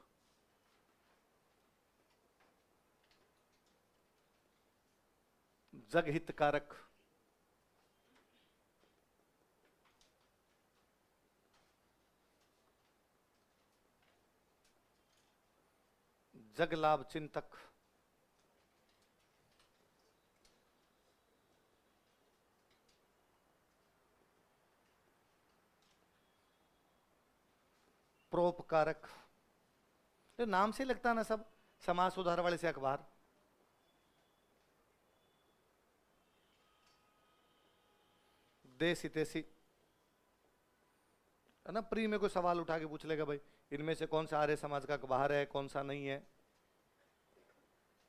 जग हितकारक, जग लाभ चिंतक, परोपकारक, तो नाम से लगता ना सब समाज सुधार वाले से अखबार। देश हितैषी है ना, प्री में कोई सवाल उठा के पूछ लेगा भाई इनमें से कौन सा आर्य समाज का अखबार है, कौन सा नहीं है।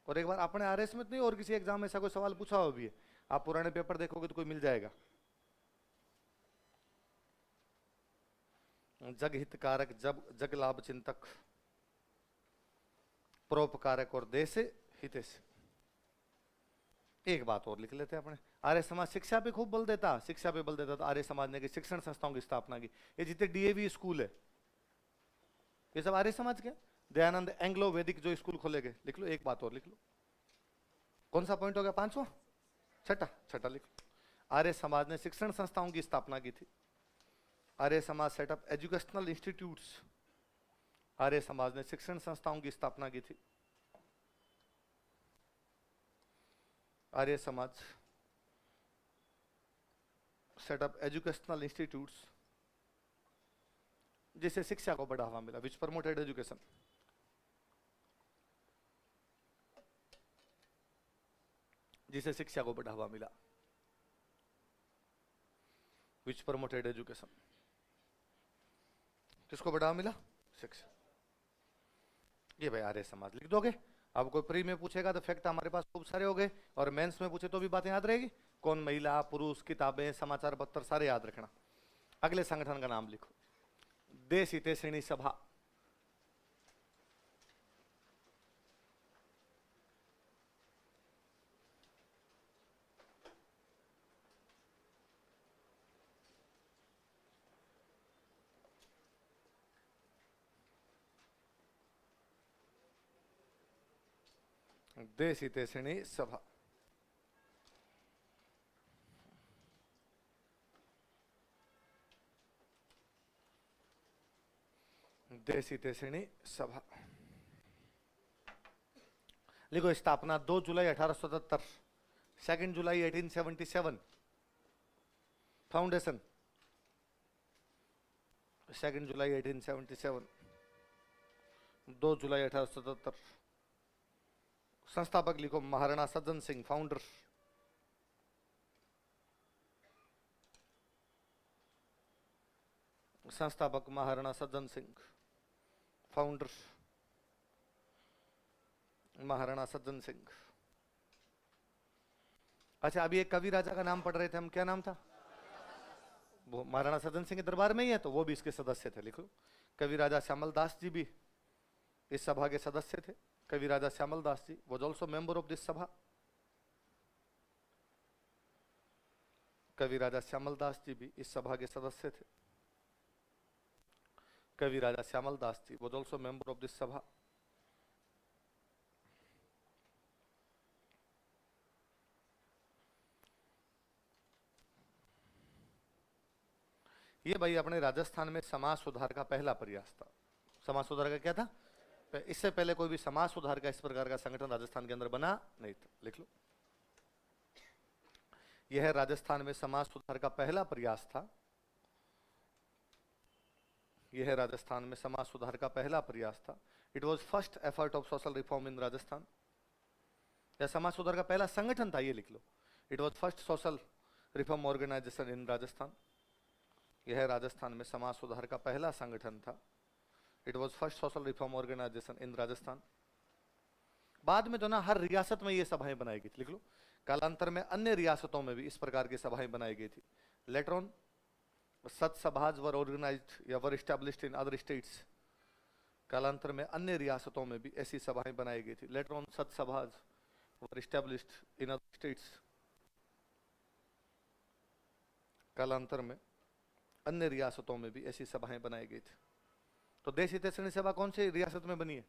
और एक बार अपने आरएस में नहीं और किसी एग्जाम में ऐसा कोई सवाल पूछा हुआ भी है, आप पुराने पेपर देखोगे तो कोई मिल जाएगा। जग हितकारक, जग लाभ चिंतक, परोपकारक और देश हितैषी। एक बात और लिख लेते हैं अपने, आर्य समाज शिक्षा पे खूब बल देता, शिक्षा पे बल देता तो आर्य समाज ने शिक्षण संस्थाओं की स्थापना की। ये जितने डीएवी स्कूल है ये सब आर्य समाज के। दयानंद एंग्लो वैदिक जो स्कूल खोले गए, लिख लो। एक बात और लिख लो, कौन सा पॉइंट हो गया, 5वां, छठा लिख लो। आर्य समाज ने शिक्षण संस्थाओं की स्थापना की थी। Arya Samaj setup educational institutes, आर्य समाज ने शिक्षण संस्थाओं की स्थापना की थी। Arya Samaj setup educational institutes, जिससे शिक्षा को बढ़ावा मिला, विच प्रमोटेड एजुकेशन। जिसे शिक्षा को बढ़ावा मिला, विच प्रमोटेड एजुकेशन। किसको बढ़ावा मिला, शिक्षा। ये भाई आर्य समाज लिख दोगे। अब कोई प्री में पूछेगा तो फैक्ट हमारे पास खूब सारे हो गए, और मेंस में पूछे तो भी बातें याद रहेगी। कौन महिला, पुरुष, किताबें, समाचार पत्र सारे याद रखना। अगले संगठन का नाम लिखो, देश हितैषिणी सभा। देश हितैषिणी सभा, देश हितैषिणी सभा। लिखो स्थापना 2 जुलाई 1877, 2 जुलाई 1877। फाउंडेशन 2 जुलाई 1877, 2 जुलाई 1877। संस्थापक लिखो महाराणा सज्जन सिंह, फाउंडर। संस्थापक महाराणा सज्जन सिंह, फाउंडर महाराणा सज्जन सिंह। अच्छा, अभी एक कवि राजा का नाम पढ़ रहे थे हम, क्या नाम था वो? महाराणा सज्जन सिंह के दरबार में ही है, तो वो भी इसके सदस्य थे। लिखो कवि राजा श्यामल दास जी भी इस सभा के सदस्य थे। कवि राजा Shyamal Das ji was also member of this सभा। कवि राजा श्यामल दास जी भी इस सभा के सदस्य थे। कवि राजा Shyamal Das ji was also member of this सभा। ये भाई अपने राजस्थान में समाज सुधार का पहला प्रयास था। समाज सुधार का क्या था? इससे पहले कोई भी समाज सुधार का इस प्रकार का संगठन राजस्थान के अंदर बना नहीं था। लिख लो, यह राजस्थान में समाज सुधार का पहला प्रयास था। यह राजस्थान में समाज सुधार का पहला प्रयास था। It was first effort of social reform in Rajasthan. यह समाज सुधार का पहला संगठन था, ये लिख लो। It was first social reform organisation in Rajasthan. यह राजस्थान में समाज सुधार का पहला संगठन था। It was first social reform organisation in Rajasthan. बाद में तो ना हर रियासत में ये सभाएं बनाई गई थी। लिख लो, कालांतर में अन्य रियासतों में भी इस प्रकार की सभाएं बनाई गई थी। Later on such sabhas were organized या were established in other states। कालांतर में अन्य रियासतों में भी ऐसी सभाएं बनाई गई थी। Later on such sabhas were established in other states। कालांतर में अन्य रियासतों में भी ऐसी सभाएं बनाई गई थी। तो देश हितैषणी सभा कौन सी रियासत में बनी है?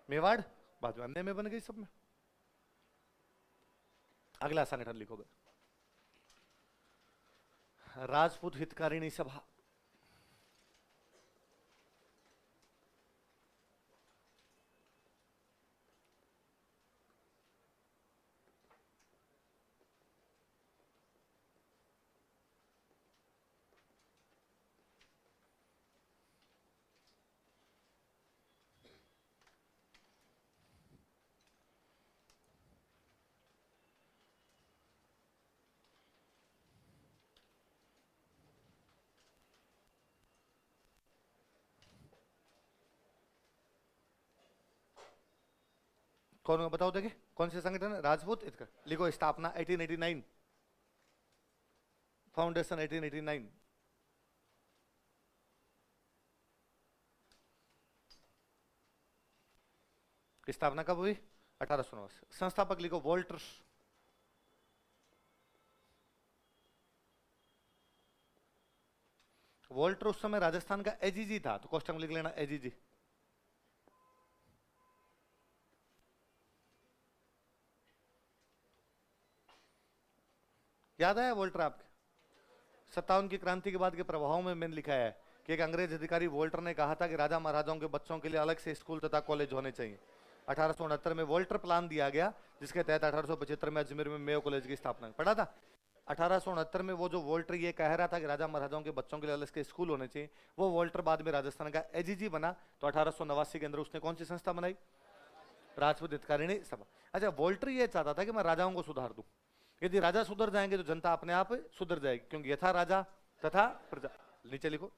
मेवाड़। बाद में अन्य में बन गई सब में। अगला संगठन लिखोगे, राजपूत हितकारिणी सभा। कौन बताओ, देखिए कौन से संगठन है? राजपूत हितकर। लिखो, स्थापना 1889, फाउंडेशन 1889। स्थापना कब हुई? 1889। संस्थापक लिखो, वोल्टर। वोल्टर उस समय राजस्थान का एजीजी था, तो कोष्टक में लिख लेना एजीजी। याद आया वोल्टर आपके? 57 की क्रांति के बाद के प्रभाव में मैंने लिखा है कि एक अंग्रेज अधिकारी वोल्टर ने कहा था कि राजा महाराजाओं के बच्चों के लिए अलग से स्कूल तथा कॉलेज होने चाहिए। 1869 में वोल्टर प्लान दिया गया, जिसके तहत 1875 में अजमेर में मेयो कॉलेज की स्थापना। पढ़ा था 1869 में। वो जो वोल्टर ये कह रहा था कि राजा महाराजाओं के बच्चों के लिए अलग से स्कूल होने चाहिए, वो वोल्टर बाद में राजस्थान का एजीजी बना। तो 1889 के अंदर उसने कौन सी संस्था बनाई? राजपूत हितकारिणी सभा। अच्छा, वोल्टर ये चाहता था कि मैं राजाओं को सुधार दूं। यदि राजा सुधर जाएंगे तो जनता अपने आप सुधर जाएगी, क्योंकि यथा राजा तथा प्रजा। नीचे लिखो,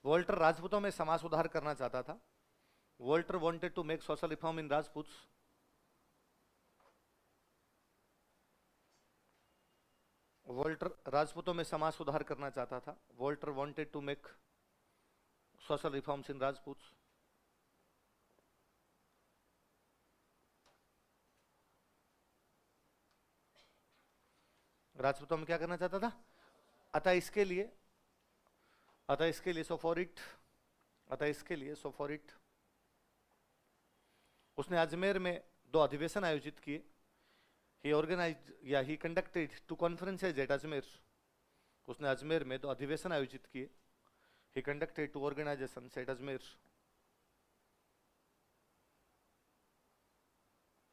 वोल्टर राजपूतों में समाज सुधार करना चाहता था। Walter wanted to make social reform in Rajputs. Walter राजपूतों में समाज सुधार करना चाहता था। Walter wanted to make social reforms in Rajputs. राजपूतों में क्या करना चाहता था? अतः इसके लिए सो फॉर इट उसने अजमेर में 2 अधिवेशन आयोजित किए। ही ऑर्गेनाइज्ड या ही कंडक्टेड 2 कॉन्फ्रेंसेज एट अजमेर। उसने अजमेर में 2 अधिवेशन आयोजित किए। ही कंडक्टेड 2 ऑर्गेनाइजेशंस एट अजमेर।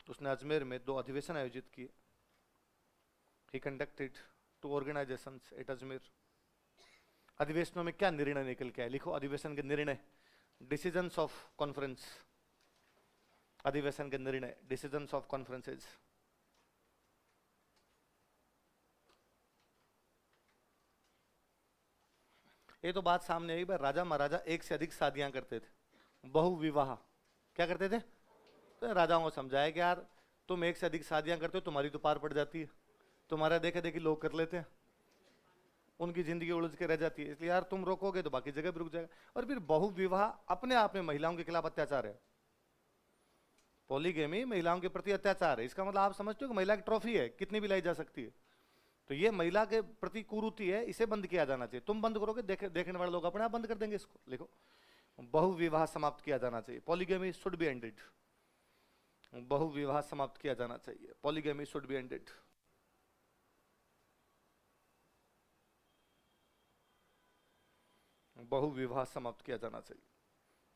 उसने अजमेर में 2 अधिवेशन आयोजित किए। He conducted 2 organizations at Ajmer. अधिवेशनों में क्या निर्णय निकल के आए? लिखो, अधिवेशन के निर्णय, डिसीजंस ऑफ कॉन्फ्रेंस। अधिवेशन के निर्णय, डिसीजंस ऑफ कॉन्फ्रेंसेज। ये तो बात सामने आई भाई, राजा महाराजा एक से अधिक शादियां करते थे, बहुविवाह। क्या करते थे? तो राजाओं को समझाया कि यार तुम एक से अधिक शादियां करते हो, तुम्हारी तो पार पड़ जाती है, तुम्हारा देखे देखी लोग कर लेते हैं, उनकी जिंदगी उलझ के रह जाती है, इसलिए यार तुम रोकोगे तो बाकी जगह भी रुक जाएगा। और फिर बहुविवाह अपने आप में महिलाओं के खिलाफ अत्याचार है। पॉलीगेमी महिलाओं के प्रति अत्याचार है। इसका मतलब आप समझते हो कि महिला की ट्रॉफी है, कितनी भी लाई जा सकती है। तो ये महिला के प्रति कुरीति है, इसे बंद किया जाना चाहिए। तुम बंद करोगे, देखने वाले लोग अपने आप बंद कर देंगे इसको। लिखो, बहुविवाह समाप्त किया जाना चाहिए। Polygamy should be ended. बहुविवाह समाप्त किया जाना चाहिए। Polygamy should be ended. बहुविवाह समाप्त किया जाना चाहिए।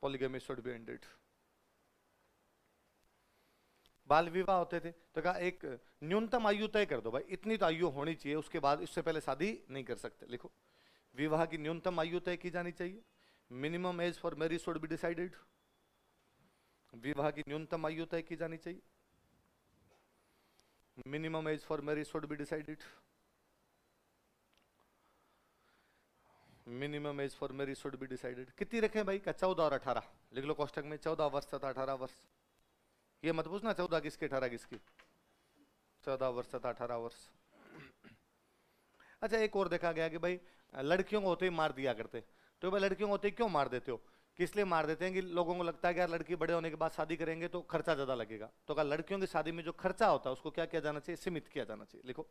Polygamy should be ended. बाल विवाह होते थे तो कहा एक न्यूनतम आयु तय कर दो भाई, इतनी तो आयु होनी चाहिए, उसके बाद इससे पहले शादी नहीं कर सकते। लिखो, विवाह की न्यूनतम आयु तय की जानी चाहिए। Minimum age for marriage should be decided. विवाह की न्यूनतम आयु तय की जानी चाहिए। Minimum age for marriage should be decided. Minimum age for marriage should be decided. कितनी रखें भाई? का 14 और 18 लिख लो कोष्टक में। 14 वर्ष तथा 18 वर्ष। ये मत पूछना 14 किसकी 18 किसकी, 14 वर्ष तथा 18 वर्ष। अच्छा, एक और देखा गया कि भाई लड़कियों को होते ही मार दिया करते, तो भाई लड़कियों को होते ही क्यों मार देते हो? किस लिए मार देते हैं कि लोगों को लगता है कि यार लड़की बड़े होने के बाद शादी करेंगे तो खर्चा ज्यादा लगेगा। तो कहा लड़कियों की शादी में जो खर्चा होता है उसको क्या किया जाना चाहिए? सीमित किया जाना चाहिए। लिखो,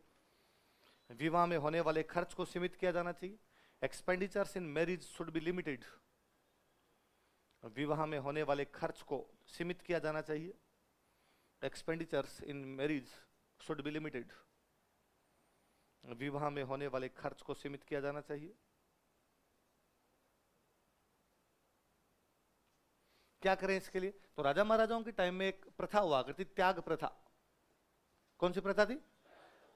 विवाह में होने वाले खर्च को सीमित किया जाना चाहिए। Expenditures in marriage should be limited. विवाह में होने वाले खर्च को सीमित किया जाना चाहिए। Expenditures in marriage should be limited. विवाह में होने वाले खर्च को सीमित किया जाना चाहिए। क्या करें इसके लिए? तो राजा महाराजाओं के टाइम में एक प्रथा हुआ करती, त्याग प्रथा। कौन सी प्रथा थी?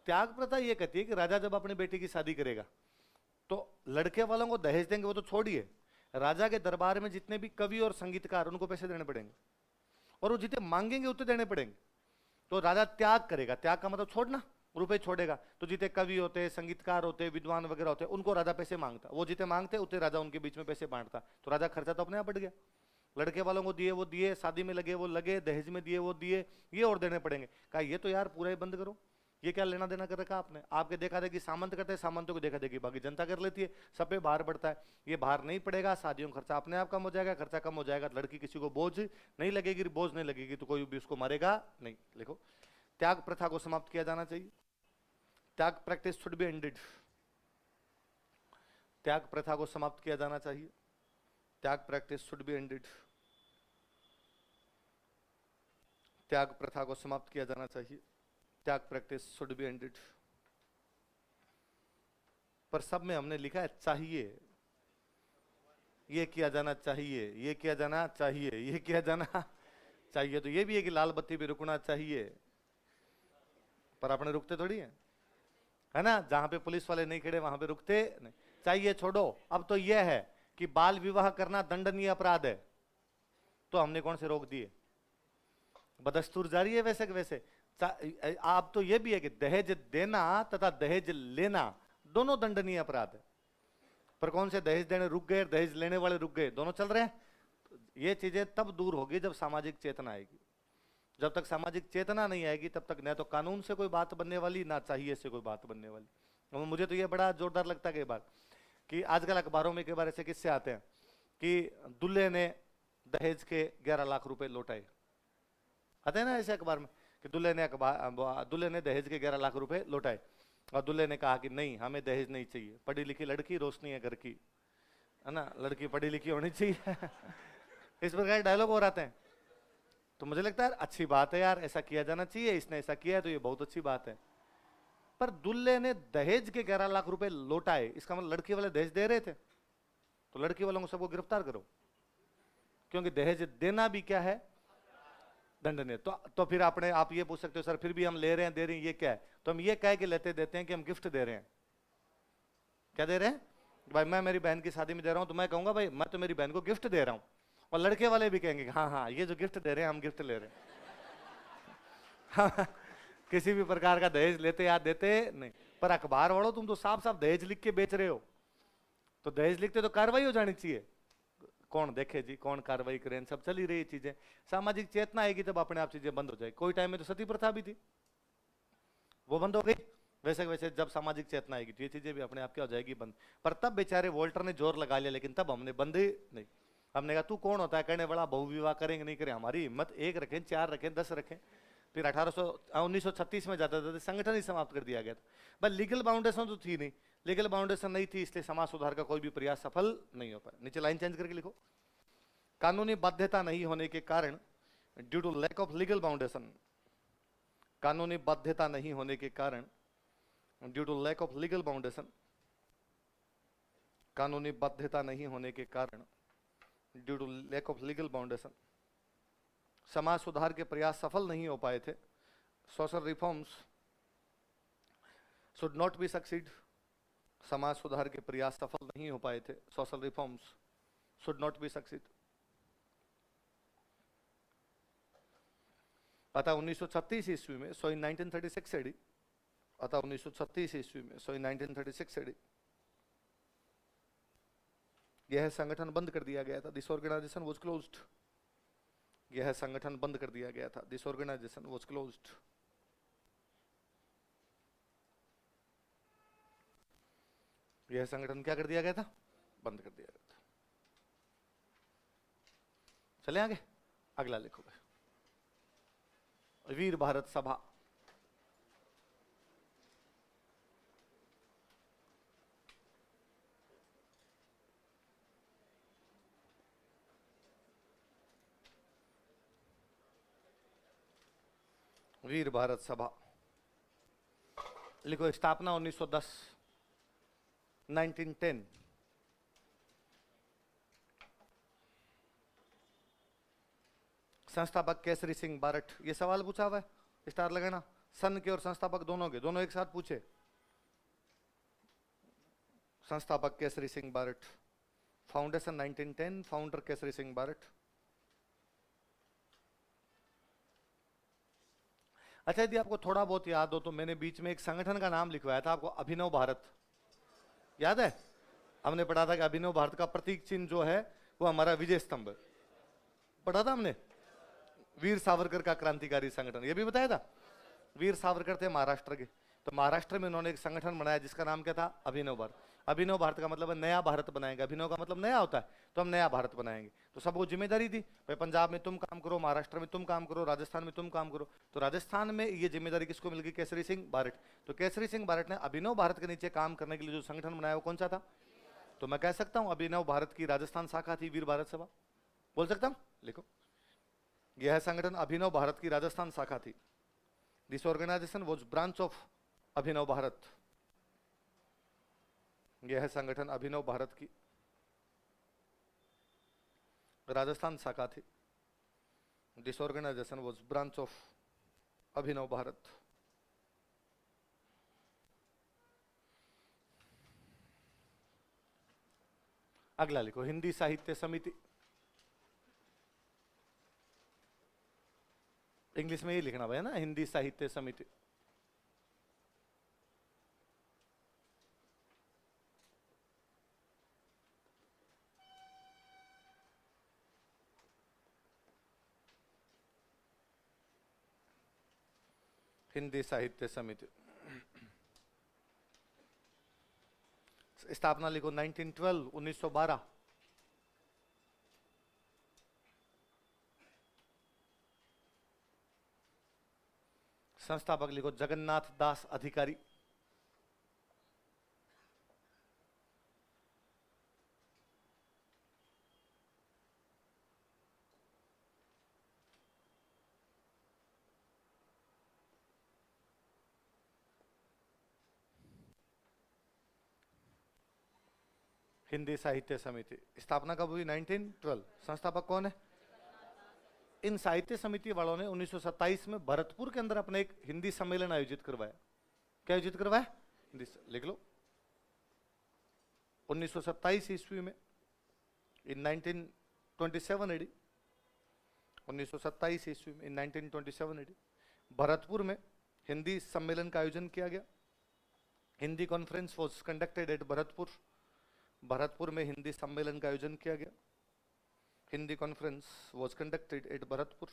त्याग प्रथा। ये कहती है कि राजा जब अपनी बेटी की शादी करेगा तो लड़के वालों को दहेज देंगे, वो तो छोड़िए, राजा के दरबार में जितने भी कवि और संगीतकार उनको पैसे देने पड़ेंगे, और वो जितने मांगेंगे उतने देने पड़ेंगे। तो राजा त्याग करेगा। त्याग का मतलब छोड़ना, रुपए छोड़ेगा। तो जितने कवि होते, संगीतकार होते, विद्वान वगैरह होते, उनको राजा पैसे मांगता। वो जितने मांगते उतने राजा उनके बीच में पैसे बांटता। तो राजा खर्चा तो अपने आप बढ़ गया। लड़के वालों को दिए वो दिए, शादी में लगे वो लगे, दहेज में दिए वो दिए, ये और देने पड़ेंगे। कहा ये तो यार पूरा ही बंद करो, ये क्या लेना देना कर रखा आपने? आपके देखा देखी सामंत करते हैं, सामंतों को देखा देखी बाकी जनता कर लेती है, सब पे भार बढ़ता है। ये भार नहीं पड़ेगा, शादियों का खर्चा अपने आप कम हो जाएगा। खर्चा कम हो जाएगा, लड़की किसी को बोझ नहीं लगेगी, बोझ नहीं लगेगी तो कोई भी उसको मारेगा नहीं। लिखो, त्याग प्रथा को समाप्त किया जाना चाहिए। त्याग प्रैक्टिस शुड बी एंडेड। त्याग प्रथा को समाप्त किया जाना चाहिए। त्याग प्रैक्टिस शुड बी एंडेड। त्याग प्रथा को समाप्त किया जाना चाहिए। त्याग प्रैक्टिस शुड बी एंडेड। पर सब में हमने लिखा है चाहिए, ये किया जाना चाहिए, ये किया जाना चाहिए, ये किया जाना चाहिए। तो ये भी है कि लाल बत्ती पे रुकना चाहिए, पर अपने रुकते थोड़ी है ना? जहां पे पुलिस वाले नहीं खड़े वहां पे रुकते नहीं। चाहिए छोड़ो। अब तो यह है कि बाल विवाह करना दंडनीय अपराध है, तो हमने कौन से रोक दिए? बदस्तूर जारी है वैसे के वैसे। आप तो यह भी है कि दहेज देना तथा दहेज लेना दोनों दंडनीय अपराध है। पर कौन से दहेज देने रुक गए, दहेज लेने वाले रुक गए, दोनों चल रहे हैं। ये चीजें तब दूर होगी जब सामाजिक चेतना आएगी। जब तक सामाजिक चेतना नहीं आएगी तब तक न तो कानून से कोई बात बनने वाली, ना चाहिए से कोई बात बनने वाली। और मुझे तो ये बड़ा जोरदार लगता है कई बार कि आजकल अखबारों में कई बार ऐसे किस्से आते हैं कि दूल्हे ने दहेज के 11 लाख रुपए लौटाए। आते हैं ना ऐसे अखबार में कि दूल्हे ने दहेज के 11 लाख रुपए लौटाए, और दूल्हे ने कहा कि नहीं, हमें दहेज नहीं चाहिए, पढ़ी लिखी लड़की, रोशनी है घर की, है ना, लड़की पढ़ी लिखी होनी चाहिए। इस प्रकार डायलॉग हो आते हैं। तो मुझे लगता है अच्छी बात है यार, ऐसा किया जाना चाहिए, इसने ऐसा किया है तो ये बहुत अच्छी बात है। पर दूल्हे ने दहेज के 11 लाख रुपए लौटाए, इसका मतलब लड़की वाले दहेज दे रहे थे। तो लड़की वालों को सबको गिरफ्तार करो, क्योंकि दहेज देना भी क्या है? दंडनीय। तो फिर आप ये पूछ सकते हो सर फिर भी हम ले रहे हैं, दे रहे हैं, ये क्या है? तो हम ये कह के लेते देते हैं कि हम गिफ्ट दे रहे हैं। क्या दे रहे हैं? भाई मैं मेरी बहन की शादी में दे रहा हूं, तो मैं कहूंगा भाई मैं तो मेरी बहन को गिफ्ट दे रहा हूं, और लड़के वाले भी कहेंगे हाँ हाँ ये जो गिफ्ट दे रहे हैं हम गिफ्ट ले रहे हैं। हाँ, किसी भी प्रकार का दहेज लेते या देते नहीं। पर अखबार वालों तुम तो साफ साफ दहेज लिख के बेच रहे हो, तो दहेज लिखते तो कार्रवाई हो जानी चाहिए। कौन देखे जी, कौन कार्रवाई करे? सब चल ही रही चीजें। सामाजिक चेतना आएगी तब अपने आप चीजें बंद हो जाएगी। कोई टाइम में तो सती प्रथा भी थी, वो बंद हो गई। वैसे वैसे जब सामाजिक चेतना आएगी तो ये चीजें भी अपने आप क्या हो जाएगी? बंद। पर तब बेचारे वोल्टर ने जोर लगा लिया, लेकिन तब हमने बंद ही नहीं। हमने कहा तू कौन होता है कहने वाला, बहुविवाह करेंगे नहीं करें, हमारी हिम्मत 1 रखें, 4 रखें, 10 रखें। फिर 1936 में जाता था, संगठन ही समाप्त कर दिया गया था। बस लीगल बाउंडेशन तो थी नहीं, लीगल बाउंडेशन नहीं थी, इसलिए समाज सुधार का कोई भी प्रयास सफल नहीं हो पाया। नीचे लाइन चेंज करके लिखो, कानूनी बाध्यता नहीं होने के कारण, due to lack of legal boundation, कानूनी बाध्यता नहीं होने के कारण, due to lack of legal boundation, कानूनी बाध्यता नहीं होने के कारण, due to lack of legal foundation, समाज सुधार के प्रयास सफल नहीं हो पाए थे। Social reforms should not be succeed, समाज सुधार के प्रयास सफल नहीं हो पाए थे। Social reforms should not be succeed. अतः 1936 ईस्वी में, सो इन 1936 एडी, अतः 1936 ईस्वी में, सो इन 1936 एडी, यह संगठन बंद कर दिया गया था। दिस ऑर्गेनाइजेशन वाज क्लोज्ड, यह संगठन बंद कर दिया गया था। This organisation was closed. यह संगठन क्या कर दिया गया था? बंद कर दिया गया था। चले आगे, अगला लिखो भाई। वीर भारत सभा, वीर भारत सभा लिखो। स्थापना 1910, 1910। संस्थापक केसरी सिंह बारट। ये सवाल पूछा हुआ है, स्टार लगाना। सन के और संस्थापक दोनों के, दोनों एक साथ पूछे। संस्थापक केसरी सिंह बारट, फाउंडेशन 1910, फाउंडर केसरी सिंह बारट। अच्छा, यदि आपको थोड़ा बहुत याद हो तो मैंने बीच में एक संगठन का नाम लिखवाया था आपको, अभिनव भारत, याद है? हमने पढ़ा था कि अभिनव भारत का प्रतीक चिन्ह जो है वो हमारा विजय स्तंभ है, पढ़ा था हमने। वीर सावरकर का क्रांतिकारी संगठन, ये भी बताया था। वीर सावरकर थे महाराष्ट्र के, तो महाराष्ट्र में उन्होंने एक संगठन बनाया जिसका नाम क्या था? अभिनव भारत। अभिनव भारत का मतलब है नया भारत बनाएंगे। अभिनव का मतलब नया होता है, तो हम नया भारत बनाएंगे। तो सबको जिम्मेदारी दी, भाई पंजाब में तुम काम करो, महाराष्ट्र में तुम काम करो, राजस्थान में तुम काम करो। तो राजस्थान में ये जिम्मेदारी किसको मिल गई? केसरी सिंह बारट। तो केसरी सिंह बारट ने अभिनव भारत के नीचे काम करने के लिए जो संगठन बनाया वो कौन सा था? तो मैं कह सकता हूं अभिनव भारत की राजस्थान शाखा थी वीर भारत सभा, बोल सकता हूं? लिखो, यह संगठन अभिनव भारत की राजस्थान शाखा थी। This organisation was branch of Abhinav Bharat. यह संगठन अभिनव भारत की राजस्थान शाखा थी। This organisation was branch of Abhinav Bharat. अगला लिखो, हिंदी साहित्य समिति। इंग्लिश में ही लिखना भाई ना, हिंदी साहित्य समिति। हिंदी साहित्य समिति, स्थापना लिखो 1912, 1912। संस्थापक लिखो जगन्नाथ दास अधिकारी। हिंदी साहित्य समिति स्थापना कब हुई? 1912। संस्थापक कौन है? इन साहित्य समिति वालों ने 1927 में भरतपुर के अंदर अपने एक हिंदी सम्मेलन आयोजित करवाया। क्या आयोजित करवाया? हिंदी, लिख लो। 1927 ईस्वी में, इन 1927 एडी, 1927 ईस्वी में, इन 1927 एडी, भरतपुर में हिंदी सम्मेलन का आयोजन किया गया। Hindi conference was conducted at Bharatpur. Bharatpur में हिंदी सम्मेलन का आयोजन किया गया। Hindi conference was conducted at Bharatpur.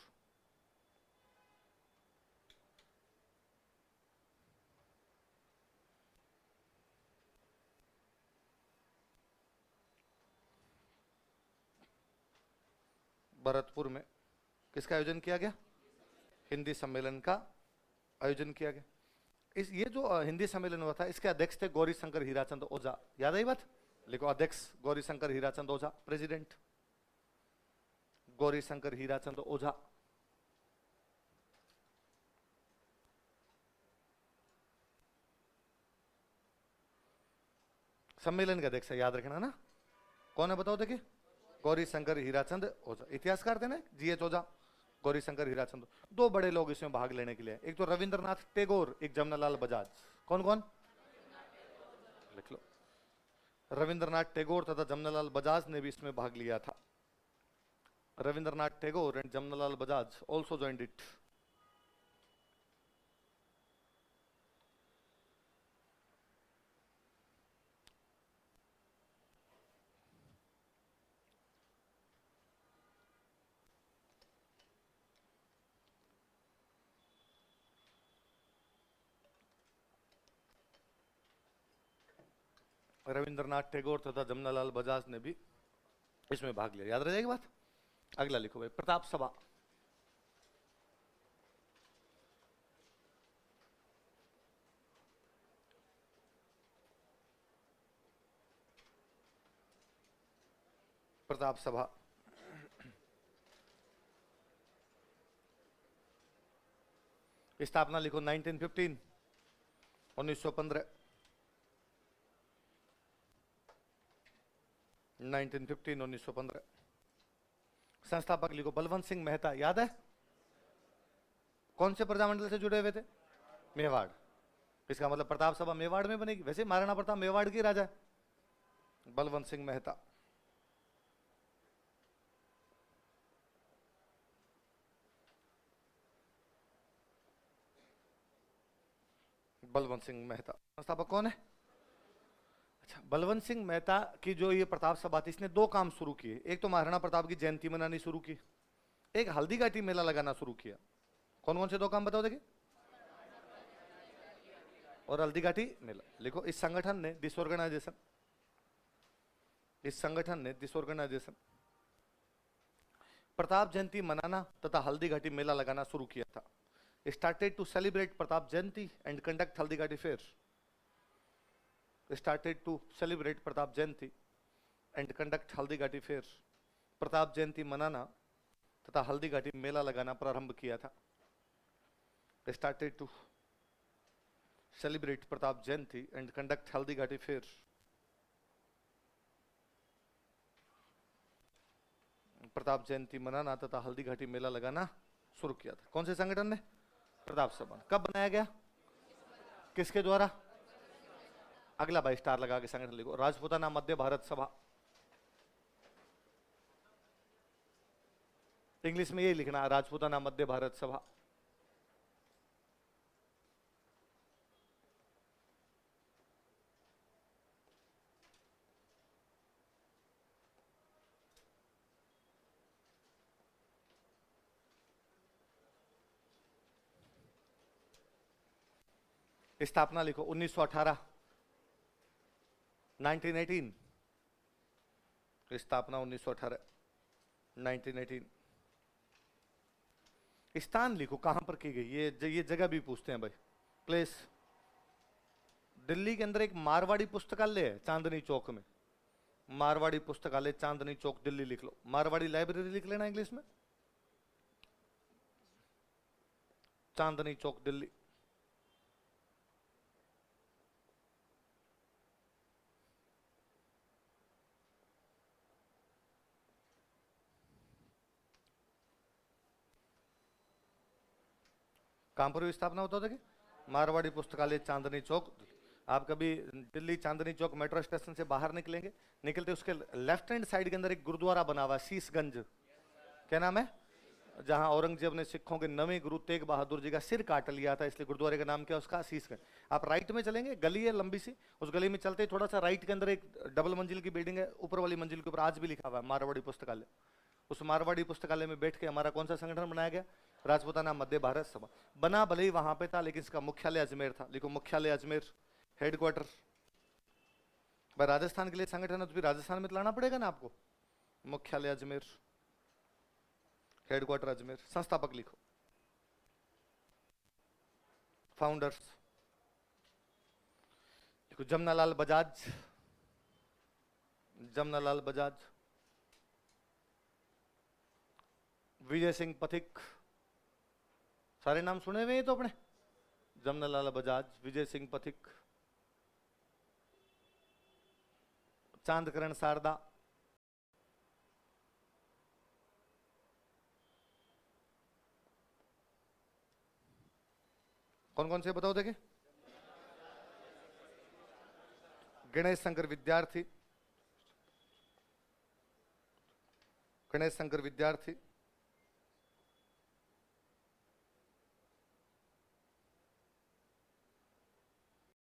Bharatpur में किसका आयोजन किया गया? हिंदी सम्मेलन का आयोजन किया गया। ये जो हिंदी सम्मेलन हुआ था, इसके अध्यक्ष थे गौरी शंकर हीराचंद ओझा। याद आई बात? लिखो, अध्यक्ष गौरी शंकर हीराचंद ओझा, प्रेसिडेंट गौरी शंकर हीराचंद ओझा। सम्मेलन का अध्यक्ष याद रखना ना, कौन है बताओ देखिए? गौरी शंकर हीराचंद ओझा, इतिहासकार थे ना, जीएच ओझा, गौरी शंकर हीराचंद। दो बड़े लोग इसमें भाग लेने के लिए, एक तो रविंद्रनाथ टैगोर, एक जमनालाल बजाज। कौन कौन? लिख लो। रविंद्रनाथ टैगोर तथा जमनालाल बजाज ने भी इसमें भाग लिया था। Rabindranath Tagore and Jamnalal Bajaj also joined it. Rabindranath Tagore तथा जमनालाल बजाज ने भी इसमें भाग लिया, याद रह जाएगी बात। अगला लिखो भाई, प्रताप सभा। प्रताप सभा स्थापना लिखो 1915, 1915, 1915। संस्थापक लिखो बलवंत सिंह मेहता, याद है? कौन से प्रजामंडल से जुड़े हुए थे? मेवाड़। इसका मतलब प्रताप सभा मेवाड़ में बनेगी। वैसे महाराणा प्रताप मेवाड़ के राजा है। बलवंत सिंह मेहता। बलवंत सिंह मेहता संस्थापक कौन है? अच्छा, बलवंत सिंह मेहता की जो ये प्रताप सभा थी, इसने दो काम शुरू किए। एक तो महाराणा प्रताप की जयंती मनानी शुरू की, एक हल्दी घाटी मेला लगाना शुरू किया। कौन कौन से दो काम बताओ देखिए? और हल्दी घाटी मेला। लिखो, इस संगठन ने डिसऑर्गेनाइजेशन प्रताप जयंती मनाना तथा हल्दी घाटी मेला लगाना शुरू किया था। Started to celebrate Pratap Jayanti and conduct Haldi Ghati fair. Started to celebrate Pratap Jayanti and conduct Haldi Ghati fair. Pratap जयंती मनाना तथा हल्दी घाटी मेला लगाना प्रारंभ किया था। Started to celebrate Pratap Jayanti and conduct Haldi Ghati fair. Pratap जयंती मनाना तथा हल्दी घाटी मेला लगाना शुरू किया था। कौन से संगठन ने? प्रताप सभा। कब बनाया गया? किसके द्वारा? अगला भाई स्टार लगा के संगठन लिखो, राजपूताना मध्य भारत सभा। इंग्लिश में ये लिखना, राजपूताना मध्य भारत सभा। स्थापना लिखो 1918, 1918। स्थापना 1918, 1918। स्थान लिखो कहां पर की गई, ये जगह भी पूछते हैं भाई। प्लेस, दिल्ली के अंदर एक मारवाड़ी पुस्तकालय है चांदनी चौक में। मारवाड़ी पुस्तकालय चांदनी चौक दिल्ली लिख लो। मारवाड़ी लाइब्रेरी लिख लेना इंग्लिश में, चांदनी चौक दिल्ली। कहां पर स्थापना होता है? मारवाड़ी पुस्तकालय चांदनी चौक। आप कभी दिल्ली चांदनी चौक मेट्रो स्टेशन से बाहर निकलेंगे, निकलते उसके लेफ्ट हैंड साइड के अंदर एक गुरुद्वारा बना हुआ है, शीशगंज। क्या नाम है? जहां औरंगजेब ने सिखों के 9वें गुरु तेग बहादुर जी का सिर काट लिया था, इसलिए गुरुद्वारे का नाम क्या उसका? शीशगंज। आप राइट में चलेंगे, गली है लंबी सी, उस गली में चलते थोड़ा सा राइट के अंदर एक डबल मंजिल की बिल्डिंग है, ऊपर वाली मंजिल के ऊपर आज भी लिखा हुआ है मारवाड़ी पुस्तकालय। उस मारवाड़ी पुस्तकालय में बैठ के हमारा कौन सा संगठन बनाया गया? राजपूताना मध्य भारत सभा। बना भले ही वहां पे था, लेकिन इसका मुख्यालय अजमेर था। लिखो, मुख्यालय अजमेर, हेडक्वार्टर। भाई राजस्थान के लिए संगठन है तो फिर राजस्थान में लाना पड़ेगा ना आपको। मुख्यालय अजमेर, हेडक्वार्टर अजमेर। संस्थापक लिखो, फाउंडर्स लिखो, जमनालाल बजाज, जमनालाल बजाज, विजय सिंह पथिक। सारे नाम सुने हुए हैं तो अपने, जमनालाल बजाज, विजय सिंह पथिक। चांदकरण शारदा, कौन कौन से बताओ देखे। गणेश शंकर विद्यार्थी, गणेश शंकर विद्यार्थी,